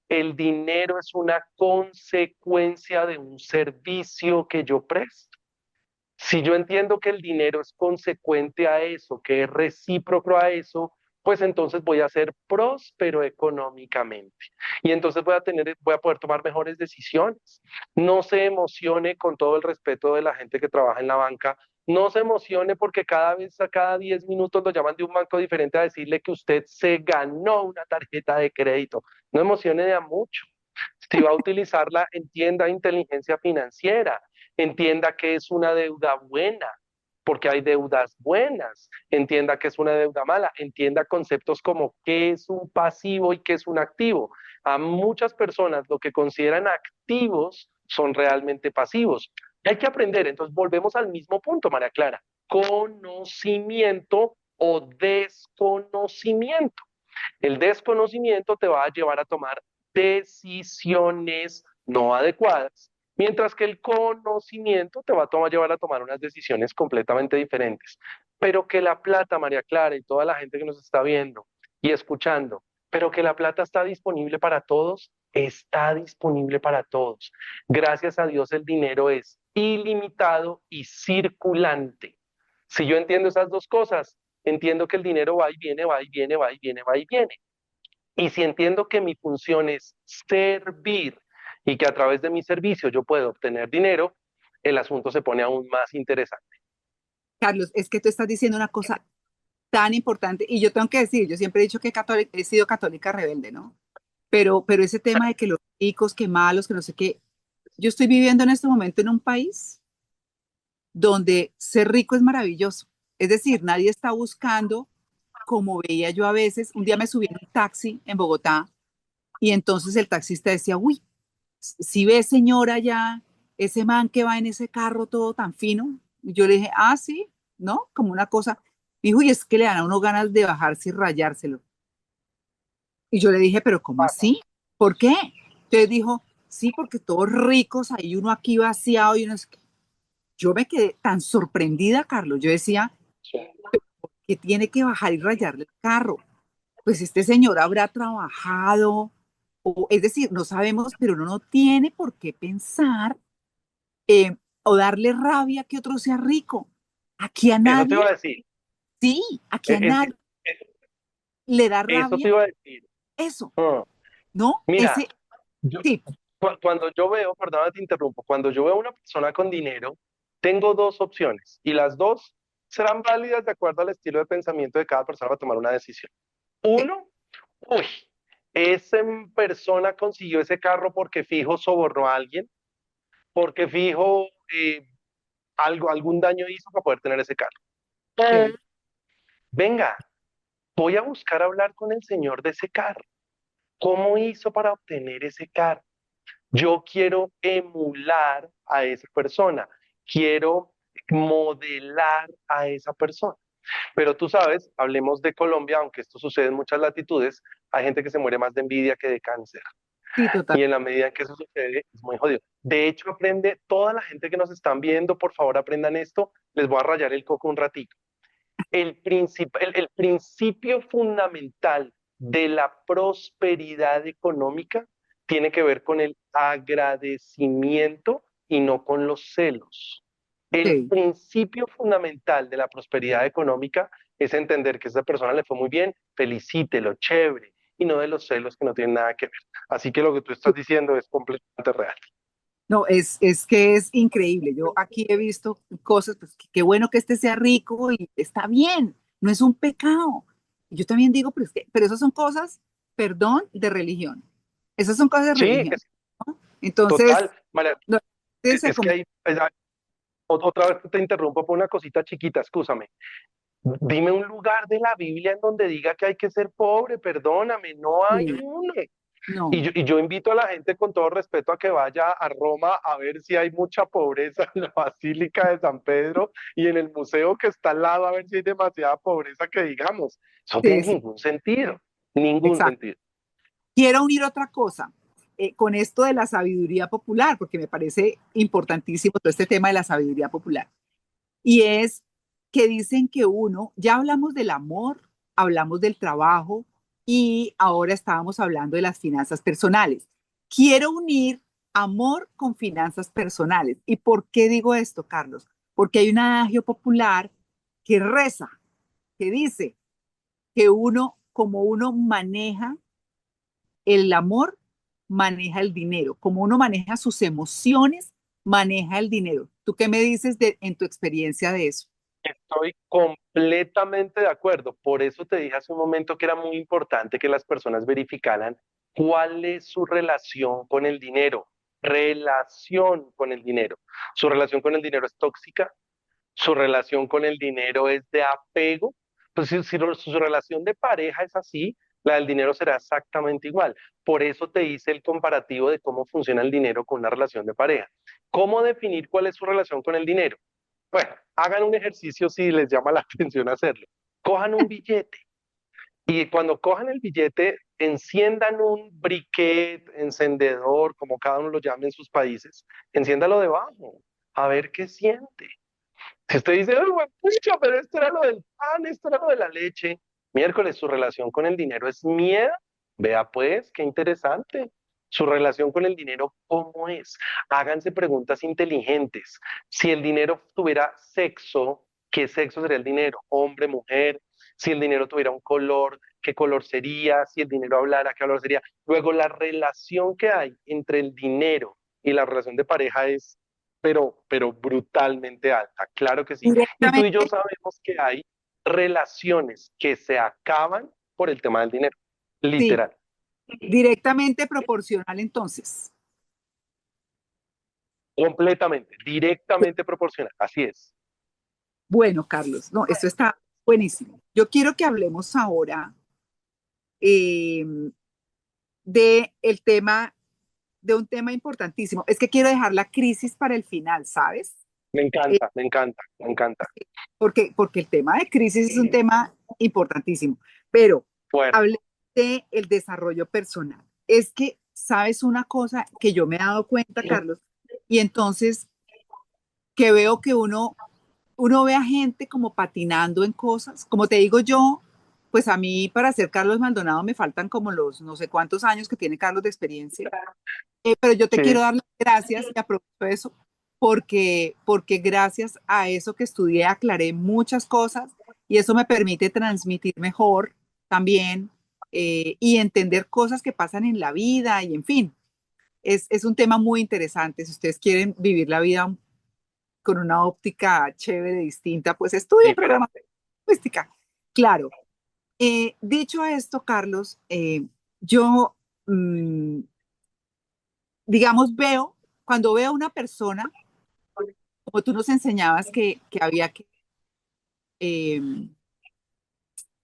El dinero es una consecuencia de un servicio que yo presto. Si yo entiendo que el dinero es consecuente a eso, que es recíproco a eso, pues entonces voy a ser próspero económicamente. Y entonces voy a poder tomar mejores decisiones. No se emocione con todo el respeto de la gente que trabaja en la banca. No se emocione porque cada vez, a cada 10 minutos lo llaman de un banco diferente a decirle que usted se ganó una tarjeta de crédito. No emocione de a mucho. Si va a utilizarla, entienda inteligencia financiera, entienda que es una deuda buena, porque hay deudas buenas, entienda que es una deuda mala, entienda conceptos como qué es un pasivo y qué es un activo. A muchas personas lo que consideran activos son realmente pasivos. Hay que aprender, entonces volvemos al mismo punto, María Clara, conocimiento o desconocimiento. El desconocimiento te va a llevar a tomar decisiones no adecuadas, mientras que el conocimiento te va a llevar a tomar unas decisiones completamente diferentes. Pero que la plata, María Clara, y toda la gente que nos está viendo y escuchando, pero que la plata está disponible para todos, está disponible para todos. Gracias a Dios el dinero es ilimitado y circulante. Si yo entiendo esas dos cosas, entiendo que el dinero va y viene, va y viene, va y viene, va y viene. Y si entiendo que mi función es servir y que a través de mi servicio yo puedo obtener dinero, el asunto se pone aún más interesante. Carlos, es que tú estás diciendo una cosa tan importante y yo tengo que decir, yo siempre he dicho que he sido católica rebelde, ¿no? Pero ese tema de que los ricos, que malos, que no sé qué, yo estoy viviendo en este momento en un país donde ser rico es maravilloso. Es decir, nadie está buscando, como veía yo a veces, un día me subí en un taxi en Bogotá y entonces el taxista decía, uy, si ve señora ya, ese man que va en ese carro todo tan fino. Y yo le dije, ah, sí, ¿no? Como una cosa. Dijo, y es que le dan a uno ganas de bajarse y rayárselo. Y yo le dije, pero ¿cómo así? ¿Por qué? Entonces dijo, sí, porque todos ricos, ahí uno aquí vaciado y uno es que... Yo me quedé tan sorprendida, Carlos. Yo decía, que tiene que bajar y rayarle el carro. Pues este señor habrá trabajado, o es decir, no sabemos, pero uno no tiene por qué pensar o darle rabia que otro sea rico. Aquí a Eso te nadie, iba a decir. sí, aquí Eh, a es- nadie eh, le da Eso rabia te iba a decir. eso, Ah, ¿no? Mira, Ese, yo, sí, cuando yo veo, perdón, te interrumpo, cuando yo veo a una persona con dinero, tengo dos opciones y las dos serán válidas de acuerdo al estilo de pensamiento de cada persona para tomar una decisión. sí, Uno, uy, esa persona consiguió ese carro porque fijo sobornó a alguien. porque fijo, algún daño hizo para poder tener ese carro. sí, Venga, voy a buscar hablar con el señor de ese carro. ¿Cómo hizo para obtener ese carro? Yo quiero emular a esa persona, quiero modelar a esa persona. Pero tú sabes, hablemos de Colombia, aunque esto sucede en muchas latitudes, hay gente que se muere más de envidia que de cáncer. sí, total. Y en la medida en que eso sucede, es muy jodido. De hecho, aprende, toda la gente que nos están viendo, por favor aprendan esto, les voy a rayar el coco un ratito. El principio fundamental de la prosperidad económica tiene que ver con el agradecimiento y no con los celos. El Sí. principio fundamental de la prosperidad económica es entender que a esa persona le fue muy bien, felicítelo, chévere, y no de los celos que no tienen nada que ver. Así que lo que tú estás diciendo es completamente real. No, es que es increíble. Yo aquí he visto cosas, pues qué bueno que este sea rico y está bien, no es un pecado. Yo también digo, pero esas son cosas, perdón, de religión. Esas son cosas de Sí, religión, es ¿no? Entonces, total. María, no, es que hay, otra vez te interrumpo por una cosita chiquita, escúchame. Dime un lugar de la Biblia en donde diga que hay que ser pobre, perdóname, no hay sí, uno. Y no, yo invito a la gente con todo respeto a que vaya a Roma a ver si hay mucha pobreza en la Basílica de San Pedro y en el museo que está al lado a ver si hay demasiada pobreza que digamos. Eso no sí, tiene sí, ningún sentido, ningún exacto. sentido. Quiero unir otra cosa con esto de la sabiduría popular, porque me parece importantísimo todo este tema de la sabiduría popular. Y es que dicen que uno, ya hablamos del amor, hablamos del trabajo y ahora estábamos hablando de las finanzas personales. Quiero unir amor con finanzas personales. ¿Y por qué digo esto, Carlos? Porque hay un adagio popular que reza, que dice que uno, como uno maneja el amor, maneja el dinero. Como uno maneja sus emociones, maneja el dinero. ¿Tú qué me dices en tu experiencia de eso? Estoy completamente de acuerdo. Por eso te dije hace un momento que era muy importante que las personas verificaran cuál es su relación con el dinero. Relación con el dinero. Su relación con el dinero es tóxica, su relación con el dinero es de apego. Pues si su relación de pareja es así, la del dinero será exactamente igual. Por eso te hice el comparativo de cómo funciona el dinero con una relación de pareja. ¿Cómo definir cuál es su relación con el dinero? Bueno, hagan un ejercicio si les llama la atención hacerlo. Cojan un billete y cuando cojan el billete, enciendan un briquet, encendedor, como cada uno lo llame en sus países, enciéndalo debajo, a ver qué siente. Si usted dice, "Ay, pucha, pero esto era lo del pan, esto era lo de la leche", miércoles, su relación con el dinero es miedo. Vea pues, qué interesante. Su relación con el dinero, ¿cómo es? Háganse preguntas inteligentes. Si el dinero tuviera sexo, ¿qué sexo sería el dinero? Hombre, mujer. Si el dinero tuviera un color, ¿qué color sería? Si el dinero hablara, ¿qué color sería? Luego, la relación que hay entre el dinero y la relación de pareja es pero brutalmente alta, claro que sí. Y tú y yo Directamente, sabemos que hay relaciones que se acaban por el tema del dinero, sí, literal, directamente proporcional entonces. completamente, directamente proporcional, así es. Bueno, Carlos, no, esto está buenísimo. Yo quiero que hablemos ahora eh, de el tema, de un tema importantísimo. Es que quiero dejar la crisis para el final, ¿sabes? Me Eh, encanta, me encanta, me encanta. porque el tema de crisis es un tema importantísimo. Pero Fuerte. hablé de el desarrollo personal. Es que, ¿sabes una cosa que yo me he dado cuenta, Carlos? Y entonces que veo que uno ve a gente como patinando en cosas. Como te digo yo, pues a mí para ser Carlos Maldonado me faltan como los no sé cuántos años que tiene Carlos de experiencia. Pero yo te quiero Sí, dar las gracias y aprovecho eso porque gracias a eso que estudié aclaré muchas cosas y eso me permite transmitir mejor también y entender cosas que pasan en la vida y en fin, es un tema muy interesante. Si ustedes quieren vivir la vida con una óptica chévere, distinta, pues estudien programación diferente. lingüística. Claro. Dicho esto, Carlos, yo, mm, digamos, veo cuando veo a una persona, como tú nos enseñabas que había que, eh,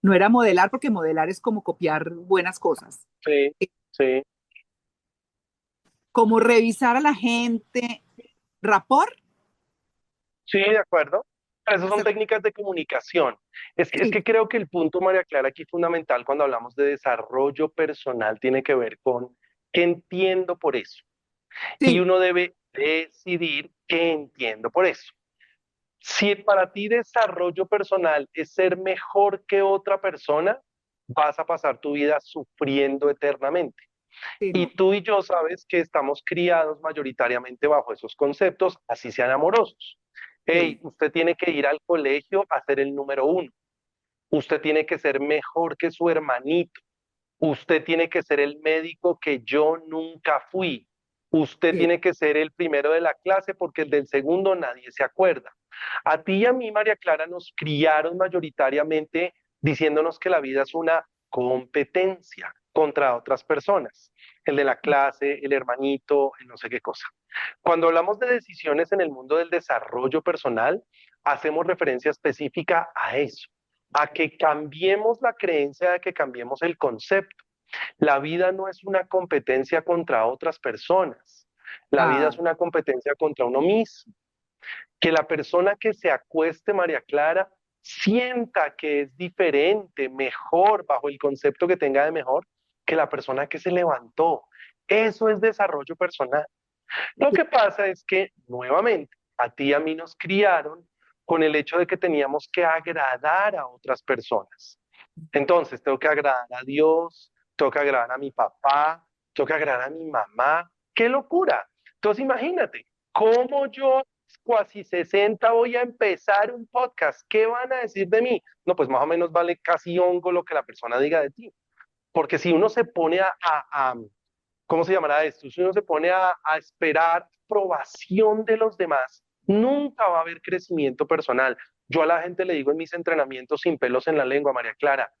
no era modelar, porque modelar es como copiar buenas cosas, Sí, sí, como revisar a la gente, rapport, sí, de acuerdo. Pero esas son hacer, técnicas de comunicación. Es sí, que creo que el punto, María Clara, aquí fundamental cuando hablamos de desarrollo personal tiene que ver con qué entiendo por eso. Y sí, uno debe decidir qué entiendo por eso. Si para ti desarrollo personal es ser mejor que otra persona, vas a pasar tu vida sufriendo eternamente. sí, Y no, tú y yo sabes que estamos criados mayoritariamente bajo esos conceptos, así sean amorosos. Hey, sí, usted tiene que ir al colegio a ser el número uno. Usted tiene que ser mejor que su hermanito. Usted tiene que ser el médico que yo nunca fui. Usted sí, tiene que ser el primero de la clase porque el del segundo nadie se acuerda. A ti y a mí, María Clara, nos criaron mayoritariamente diciéndonos que la vida es una competencia contra otras personas. El de la clase, el hermanito, el no sé qué cosa. Cuando hablamos de decisiones en el mundo del desarrollo personal, hacemos referencia específica a eso, a que cambiemos la creencia, de que cambiemos el concepto. La vida no es una competencia contra otras personas. La vida es ah, una competencia contra uno mismo. Que la persona que se acueste, María Clara, sienta que es diferente, mejor, bajo el concepto que tenga de mejor, que la persona que se levantó. Eso es desarrollo personal. Lo que pasa es que, nuevamente, a ti y a mí nos criaron con el hecho de que teníamos que agradar a otras personas. Entonces, tengo que agradar a Dios, tengo que agradar a mi papá, tengo que agradar a mi mamá. ¡Qué locura! Entonces, imagínate, ¿cómo yo, casi 60, voy a empezar un podcast? ¿Qué van a decir de mí? No, pues más o menos vale casi hongo lo que la persona diga de ti. Porque si uno se pone ¿cómo se llamará esto? Si uno se pone a esperar aprobación de los demás, nunca va a haber crecimiento personal. Yo a la gente le digo en mis entrenamientos sin pelos en la lengua, María Clara,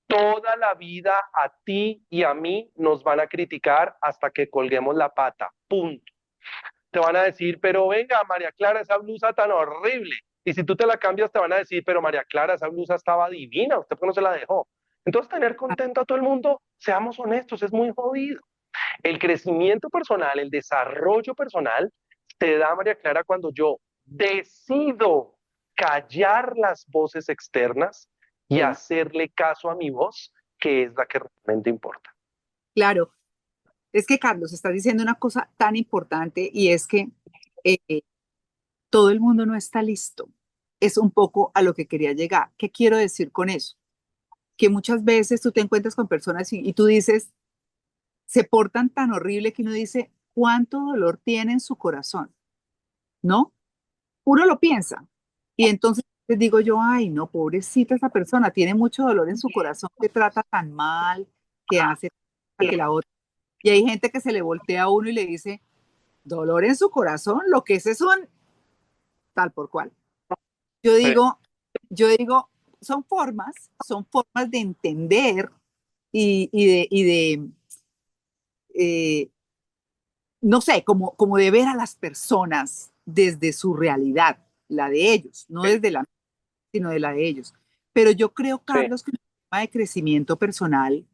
toda la vida a ti y a mí nos van a criticar hasta que colguemos la pata, punto. Te van a decir, pero venga, María Clara, esa blusa tan horrible. Y si tú te la cambias, te van a decir, pero María Clara, esa blusa estaba divina, ¿usted por qué no se la dejó? Entonces, tener ah, contento a todo el mundo, seamos honestos, es muy jodido. El crecimiento personal, el desarrollo personal, te da, María Clara, cuando yo decido callar las voces externas y sí, hacerle caso a mi voz, que es la que realmente importa. claro. Es que, Carlos, estás diciendo una cosa tan importante y es que eh, todo el mundo no está listo. Es un poco a lo que quería llegar. ¿Qué quiero decir con eso? Que muchas veces tú te encuentras con personas y tú dices, se portan tan horrible que uno dice, ¿cuánto dolor tiene en su corazón? ¿No? Uno lo piensa. Y entonces les digo yo, ay, no, pobrecita esa persona, tiene mucho dolor en su corazón, que trata tan mal, que hace que la otra. Y hay gente que se le voltea a uno y le dice, dolor en su corazón, lo que es un tal por cual. Yo Sí, digo, yo digo, son formas de entender y de eh, no sé, como de ver a las personas desde su realidad, la de ellos, no sí, desde la, sino de la de ellos. Pero yo creo, sí. Carlos, que en el tema de crecimiento personal,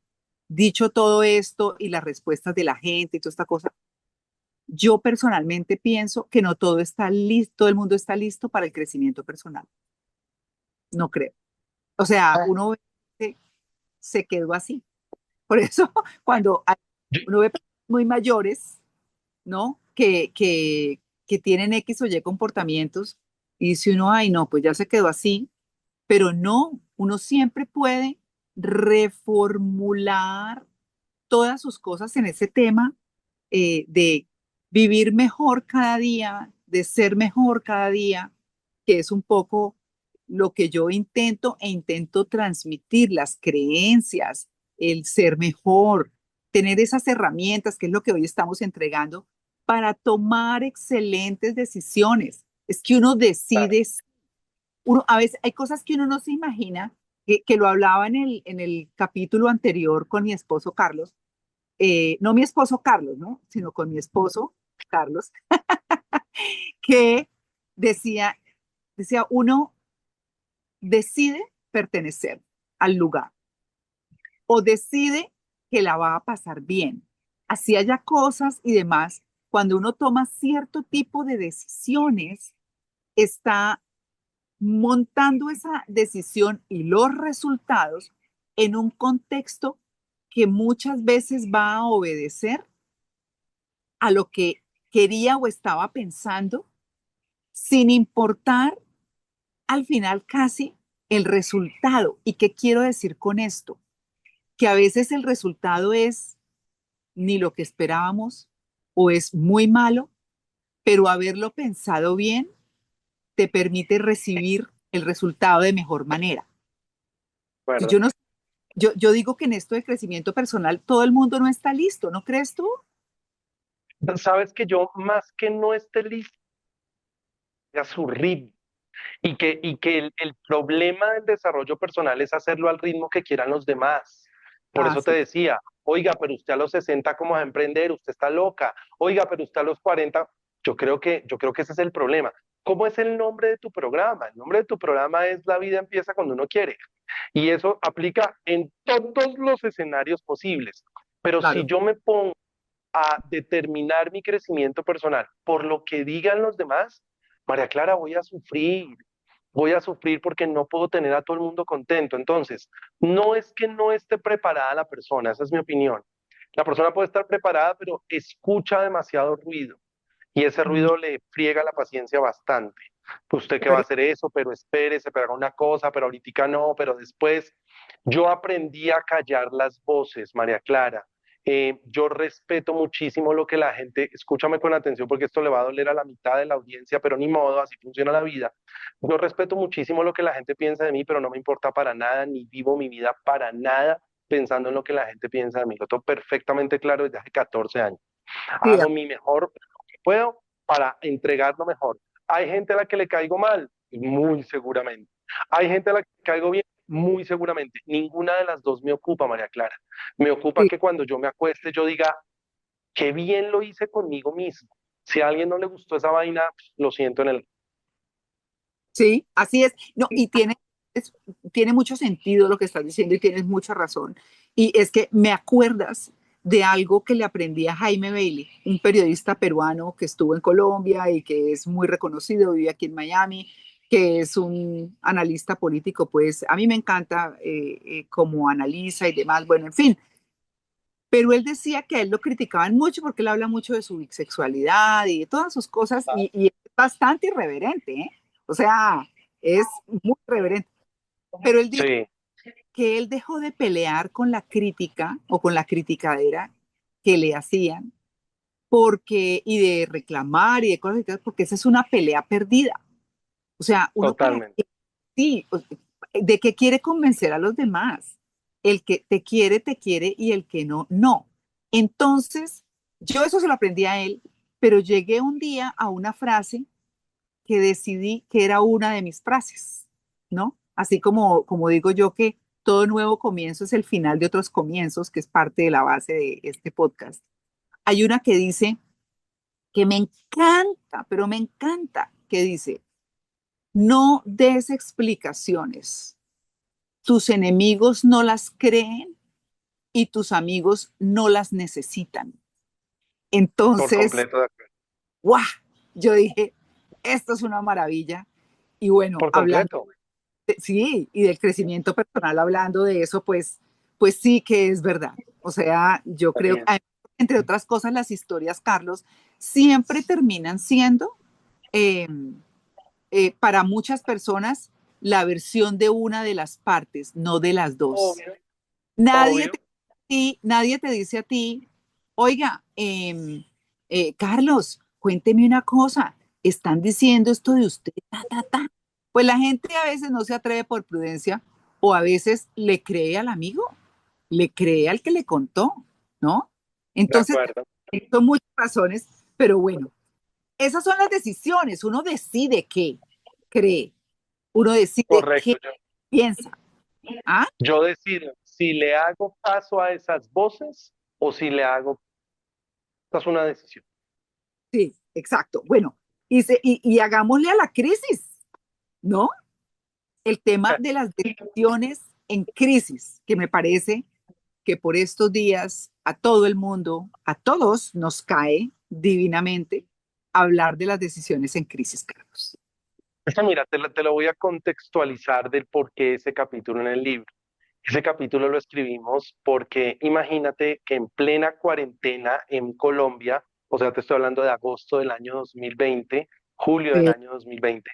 dicho todo esto y las respuestas de la gente y toda esta cosa, yo personalmente pienso que no todo está listo, todo el mundo está listo para el crecimiento personal. No creo. O sea, uno ve que se quedó así. Por eso, cuando Yo- uno ve personas muy mayores, ¿no? Que tienen X o Y comportamientos y dice uno, ay, no, pues ya se quedó así, pero no, uno siempre puede reformular todas sus cosas en ese tema de vivir mejor cada día, de ser mejor cada día, que es un poco lo que yo intento e intento transmitir, las creencias, el ser mejor, tener esas herramientas, que es lo que hoy estamos entregando, para tomar excelentes decisiones. Es que uno claro, decide, uno, a veces hay cosas que uno no se imagina, que lo hablaba en el capítulo anterior con mi esposo Carlos, no mi esposo Carlos, ¿no? Sino con mi esposo. Carlos, que decía, decía, uno decide pertenecer al lugar o decide que la va a pasar bien. Así haya cosas y demás, cuando uno toma cierto tipo de decisiones, está montando esa decisión y los resultados en un contexto que muchas veces va a obedecer a lo que quería o estaba pensando, sin importar al final casi el resultado. ¿Y qué quiero decir con esto? Que a veces el resultado es ni lo que esperábamos o es muy malo, pero haberlo pensado bien te permite recibir el resultado de mejor manera. Yo, ¿Verdad? no, yo digo que en esto de crecimiento personal todo el mundo no está listo, ¿no crees tú? Sabes que yo más que no esté listo a su ritmo y que el problema del desarrollo personal es hacerlo al ritmo que quieran los demás. Por Ah, eso te sí, decía, oiga, pero usted a los 60 ¿cómo va a emprender? Usted está loca. Oiga, pero usted a los 40 yo creo que ese es el problema. ¿Cómo es el nombre de tu programa? El nombre de tu programa es La vida empieza cuando uno quiere. Y eso aplica en todos los escenarios posibles. Pero si claro. yo me pongo a determinar mi crecimiento personal por lo que digan los demás, María Clara, voy a sufrir porque no puedo tener a todo el mundo contento. Entonces, no es que no esté preparada la persona, esa es mi opinión. La persona puede estar preparada, pero escucha demasiado ruido y ese Mm, ruido le friega la paciencia bastante. Pues usted que va a pero, hacer eso, pero espérese, pero haga una cosa, pero ahorita no, pero después. Yo aprendí a callar las voces, María Clara. Yo respeto muchísimo lo que la gente, escúchame con atención porque esto le va a doler a la mitad de la audiencia, pero ni modo, así funciona la vida. Yo respeto muchísimo lo que la gente piensa de mí, pero no me importa para nada, ni vivo mi vida para nada pensando en lo que la gente piensa de mí. Lo tengo perfectamente claro desde hace 14 años. sí, Hago mi mejor que puedo para entregar lo mejor. Hay gente a la que le caigo mal, muy seguramente. Hay gente a la que caigo bien, muy seguramente. Ninguna de las dos me ocupa, María Clara. Me ocupa sí, que cuando yo me acueste yo diga, qué bien lo hice conmigo mismo. Si a alguien no le gustó esa vaina, lo siento en el... sí, así es. No, y tiene mucho sentido lo que estás diciendo y tienes mucha razón. Y es que me acuerdas de algo que le aprendí a Jaime Bailey, un periodista peruano que estuvo en Colombia y que es muy reconocido, vive aquí en Miami, que es un analista político, pues a mí me encanta cómo analiza y demás, bueno, en fin. Pero él decía que a él lo criticaban mucho porque él habla mucho de su bisexualidad y de todas sus cosas y es bastante irreverente, ¿eh? O sea, es muy irreverente. Pero él dice Sí, que él dejó de pelear con la crítica o con la criticadera que le hacían porque, y de reclamar y de cosas, y tal, porque esa es una pelea perdida. O sea, uno para totalmente. qué, sí, de qué quiere convencer a los demás. El que te quiere y el que no, no. Entonces, yo eso se lo aprendí a él, pero llegué un día a una frase que decidí que era una de mis frases, ¿no? Así como digo yo que todo nuevo comienzo es el final de otros comienzos, que es parte de la base de este podcast. Hay una que dice, que me encanta, pero me encanta, que dice, no des explicaciones. Tus enemigos no las creen y tus amigos no las necesitan. Por Entonces, completo de acuerdo. ¡guau! Yo dije, esto es una maravilla. Y bueno, Por hablando, completo. sí, y del crecimiento personal, hablando de eso, pues sí que es verdad. O sea, yo creo que, También. entre otras cosas, las historias, Carlos, siempre terminan siendo eh, para muchas personas la versión de una de las partes, no de las dos. Obvio, Nadie obvio. te, nadie te dice a ti, oiga, Carlos, cuénteme una cosa, están diciendo esto de usted, ta, ta, ta. Pues la gente a veces no se atreve por prudencia o a veces le cree al amigo, le cree al que le contó, ¿no? De Entonces, acuerdo. son muchas razones, pero bueno, esas son las decisiones. Uno decide qué cree, uno decide qué Correcto. piensa. ¿Ah? Yo decido si le hago caso a esas voces o si le hago, esa es una decisión. Sí, exacto. Bueno, y hagámosle a la crisis, ¿no? El tema de las decisiones en crisis, que me parece que por estos días a todo el mundo, a todos nos cae divinamente hablar de las decisiones en crisis, Carlos. Mira, te lo voy a contextualizar del por qué ese capítulo en el libro. Ese capítulo lo escribimos porque imagínate que en plena cuarentena en Colombia, o sea, te estoy hablando de agosto del año 2020, julio del Sí, año 2020,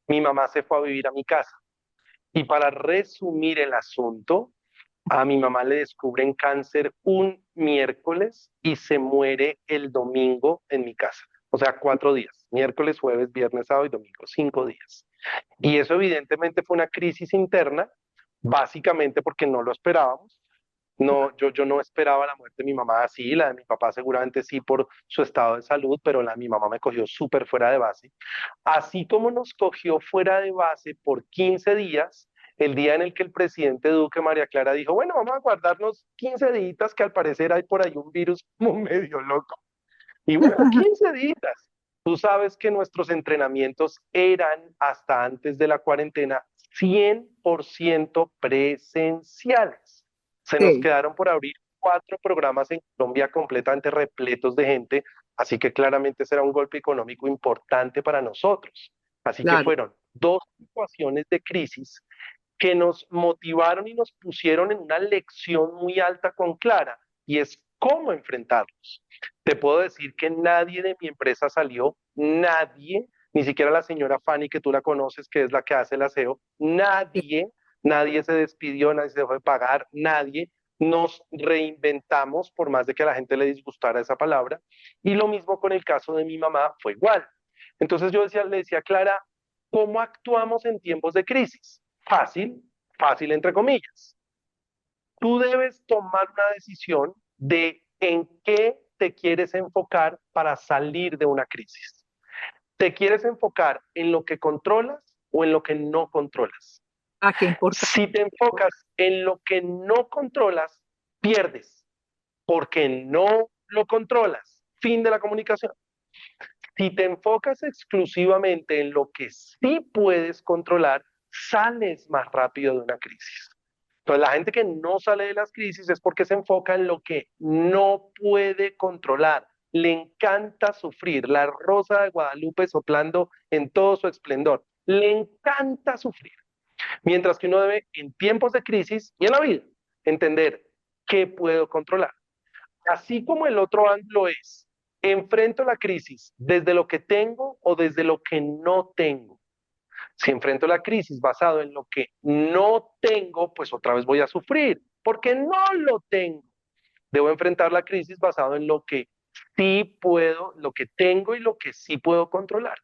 mi mamá se fue a vivir a mi casa. Y para resumir el asunto, a mi mamá le descubren cáncer un miércoles y se muere el domingo en mi casa. O sea, 4 días, miércoles, jueves, viernes, sábado y domingo, 5 días. Y eso evidentemente fue una crisis interna, básicamente porque no lo esperábamos. No, yo no esperaba la muerte de mi mamá así, la de mi papá seguramente sí por su estado de salud, pero la de mi mamá me cogió súper fuera de base. Así como nos cogió fuera de base por 15 días, el día en el que el presidente Duque, María Clara, dijo, bueno, vamos a guardarnos 15 días que al parecer hay por ahí un virus como medio loco. Y bueno, 15 días. Tú sabes que nuestros entrenamientos eran hasta antes de la cuarentena 100% presenciales. Se nos sí, quedaron por abrir 4 programas en Colombia completamente repletos de gente, así que claramente será un golpe económico importante para nosotros. Así que claro. fueron 2 situaciones de crisis que nos motivaron y nos pusieron en una lección muy alta con Clara, y es cómo enfrentarlos. Te puedo decir que nadie de mi empresa salió, nadie, ni siquiera la señora Fanny, que tú la conoces, que es la que hace el aseo, Sí, nadie se despidió, nadie se dejó de pagar, nadie. Nos reinventamos, por más de que a la gente le disgustara esa palabra, y lo mismo con el caso de mi mamá, fue igual. Entonces le decía a Clara, ¿cómo actuamos en tiempos de crisis? Fácil, fácil entre comillas. Tú debes tomar una decisión de en qué te quieres enfocar para salir de una crisis. ¿Te quieres enfocar en lo que controlas o en lo que no controlas? ¿a qué importa? Si te enfocas en lo que no controlas, pierdes, porque no lo controlas. Fin de la comunicación. Si te enfocas exclusivamente en lo que sí puedes controlar, sales más rápido de una crisis. Entonces, la gente que no sale de las crisis es porque se enfoca en lo que no puede controlar. Le encanta sufrir, la rosa de Guadalupe soplando en todo su esplendor. Le encanta sufrir. Mientras que uno debe, en tiempos de crisis y en la vida, entender qué puedo controlar. Así como el otro ángulo es, enfrento la crisis desde lo que tengo o desde lo que no tengo. Si enfrento la crisis basado en lo que no tengo, pues otra vez voy a sufrir, porque no lo tengo. Debo enfrentar la crisis basado en lo que sí puedo, lo que tengo y lo que sí puedo controlar.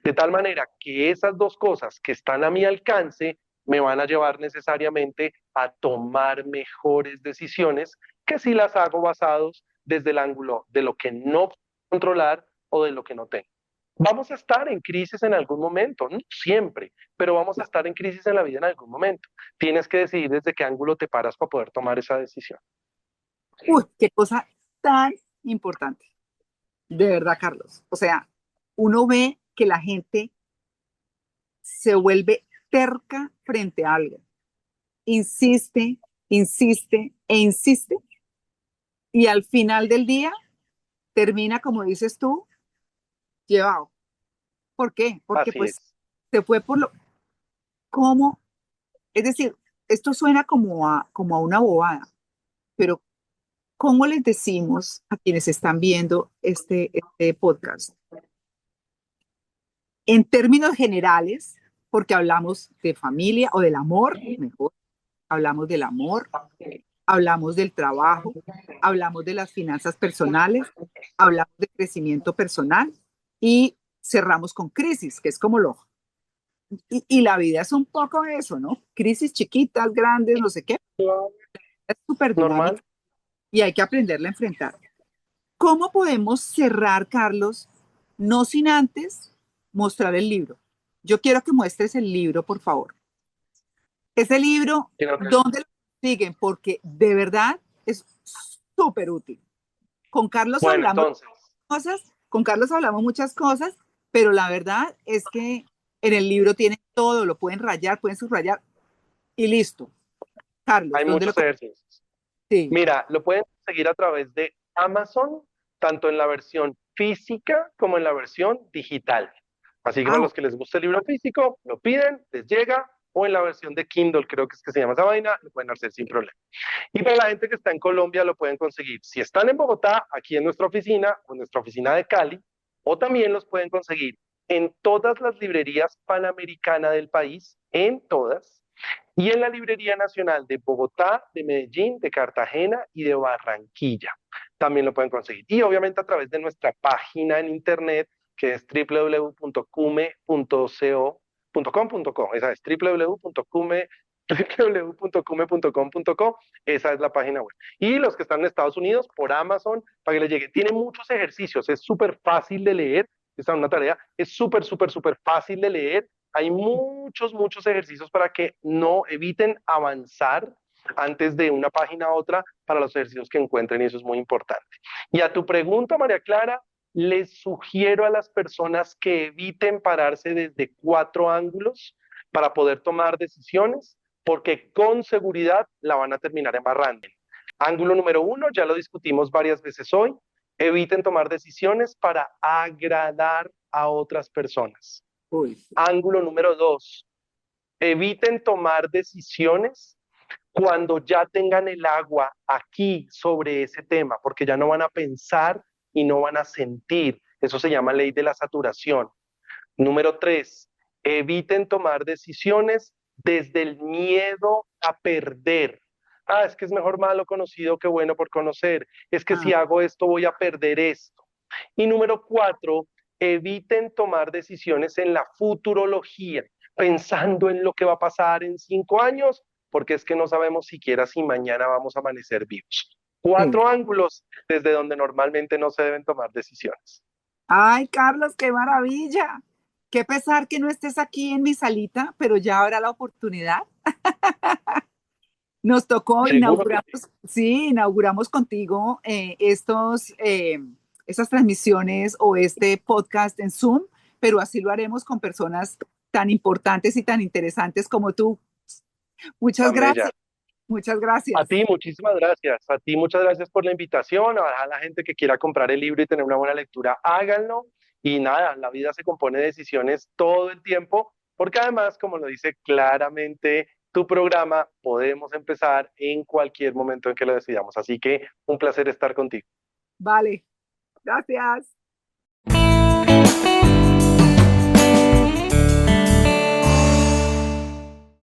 De tal manera que esas dos cosas que están a mi alcance me van a llevar necesariamente a tomar mejores decisiones que si las hago basados desde el ángulo de lo que no puedo controlar o de lo que no tengo. Vamos a estar en crisis en algún momento, no siempre, pero vamos a estar en crisis en la vida en algún momento. Tienes que decidir desde qué ángulo te paras para poder tomar esa decisión. Uy, qué cosa tan importante, de verdad, Carlos. O sea, uno ve que la gente se vuelve terca frente a algo, insiste, insiste e insiste, y al final del día termina, como dices tú, llevado. ¿Por qué? Porque Así pues es. se fue por lo, como, es decir, esto suena como a una bobada, pero ¿cómo les decimos a quienes están viendo este podcast? En términos generales, porque hablamos de familia o del amor, mejor, hablamos del amor, hablamos del trabajo, hablamos de las finanzas personales, hablamos de crecimiento personal y cerramos con crisis, que es como lo... Y la vida es un poco eso, ¿no? Crisis chiquitas, grandes, no sé qué, es súper Normal. dinámica y hay que aprenderla a enfrentar. ¿Cómo podemos cerrar, Carlos, no sin antes mostrar el libro? Yo quiero que muestres el libro, por favor. Ese libro, ¿dónde lo siguen? Porque de verdad es súper útil. Con Carlos Bueno, hablamos de entonces, cosas, Con Carlos hablamos muchas cosas, pero la verdad es que en el libro tienen todo, lo pueden rayar, pueden subrayar y listo. Carlos, Hay ¿dónde lo muchos ejercicios. conseguí? Mira, lo pueden conseguir a través de Amazon, tanto en la versión física como en la versión digital. Así que para Ah, los que les gusta el libro físico, lo piden, les llega, o en la versión de Kindle, creo que es que se llama esa vaina, lo pueden hacer sin problema. Y para la gente que está en Colombia, lo pueden conseguir. Si están en Bogotá, aquí en nuestra oficina, o en nuestra oficina de Cali, o también los pueden conseguir en todas las librerías panamericanas del país, en todas, y en la Librería Nacional de Bogotá, de Medellín, de Cartagena y de Barranquilla. También lo pueden conseguir. Y obviamente a través de nuestra página en internet, que es www.cume.co.com.co. Esa es www.cume.com.co. Esa es la página web. Y los que están en Estados Unidos, por Amazon, para que les llegue. Tiene muchos ejercicios, es súper fácil de leer. Esta es una tarea, es súper, súper, súper fácil de leer. Hay muchos ejercicios para que no eviten avanzar antes de una página a otra para los ejercicios que encuentren y eso es muy importante. Y a tu pregunta, María Clara, les sugiero a las personas que eviten pararse desde 4 ángulos para poder tomar decisiones, porque con seguridad la van a terminar embarrando. Ángulo número 1, ya lo discutimos varias veces hoy, eviten tomar decisiones para agradar a otras personas. uy, Ángulo número 2, eviten tomar decisiones cuando ya tengan el agua aquí sobre ese tema, porque ya no van a pensar y no van a sentir. Eso se llama ley de la saturación. Número 3, eviten tomar decisiones desde el miedo a perder. Ah, es que es mejor malo conocido que bueno por conocer. Es que ah, si hago esto voy a perder esto. Y número 4, eviten tomar decisiones en la futurología, pensando en lo que va a pasar en 5 años, porque es que no sabemos siquiera si mañana vamos a amanecer vivos. sí. 4 ángulos desde donde normalmente no se deben tomar decisiones. Ay, Carlos, qué maravilla. Qué pesar que no estés aquí en mi salita, pero ya habrá la oportunidad. Nos tocó, Seguro que sí. inauguramos, sí, inauguramos contigo estas transmisiones o este podcast en Zoom, pero así lo haremos con personas tan importantes y tan interesantes como tú. Muchas Tan gracias, bella. muchas A gracias. ti, muchísimas gracias. A ti, muchas gracias por la invitación. A la gente que quiera comprar el libro y tener una buena lectura, háganlo. Y nada, la vida se compone de decisiones todo el tiempo, porque además, como lo dice claramente tu programa, podemos empezar en cualquier momento en que lo decidamos. Así que un placer estar contigo. Vale, gracias.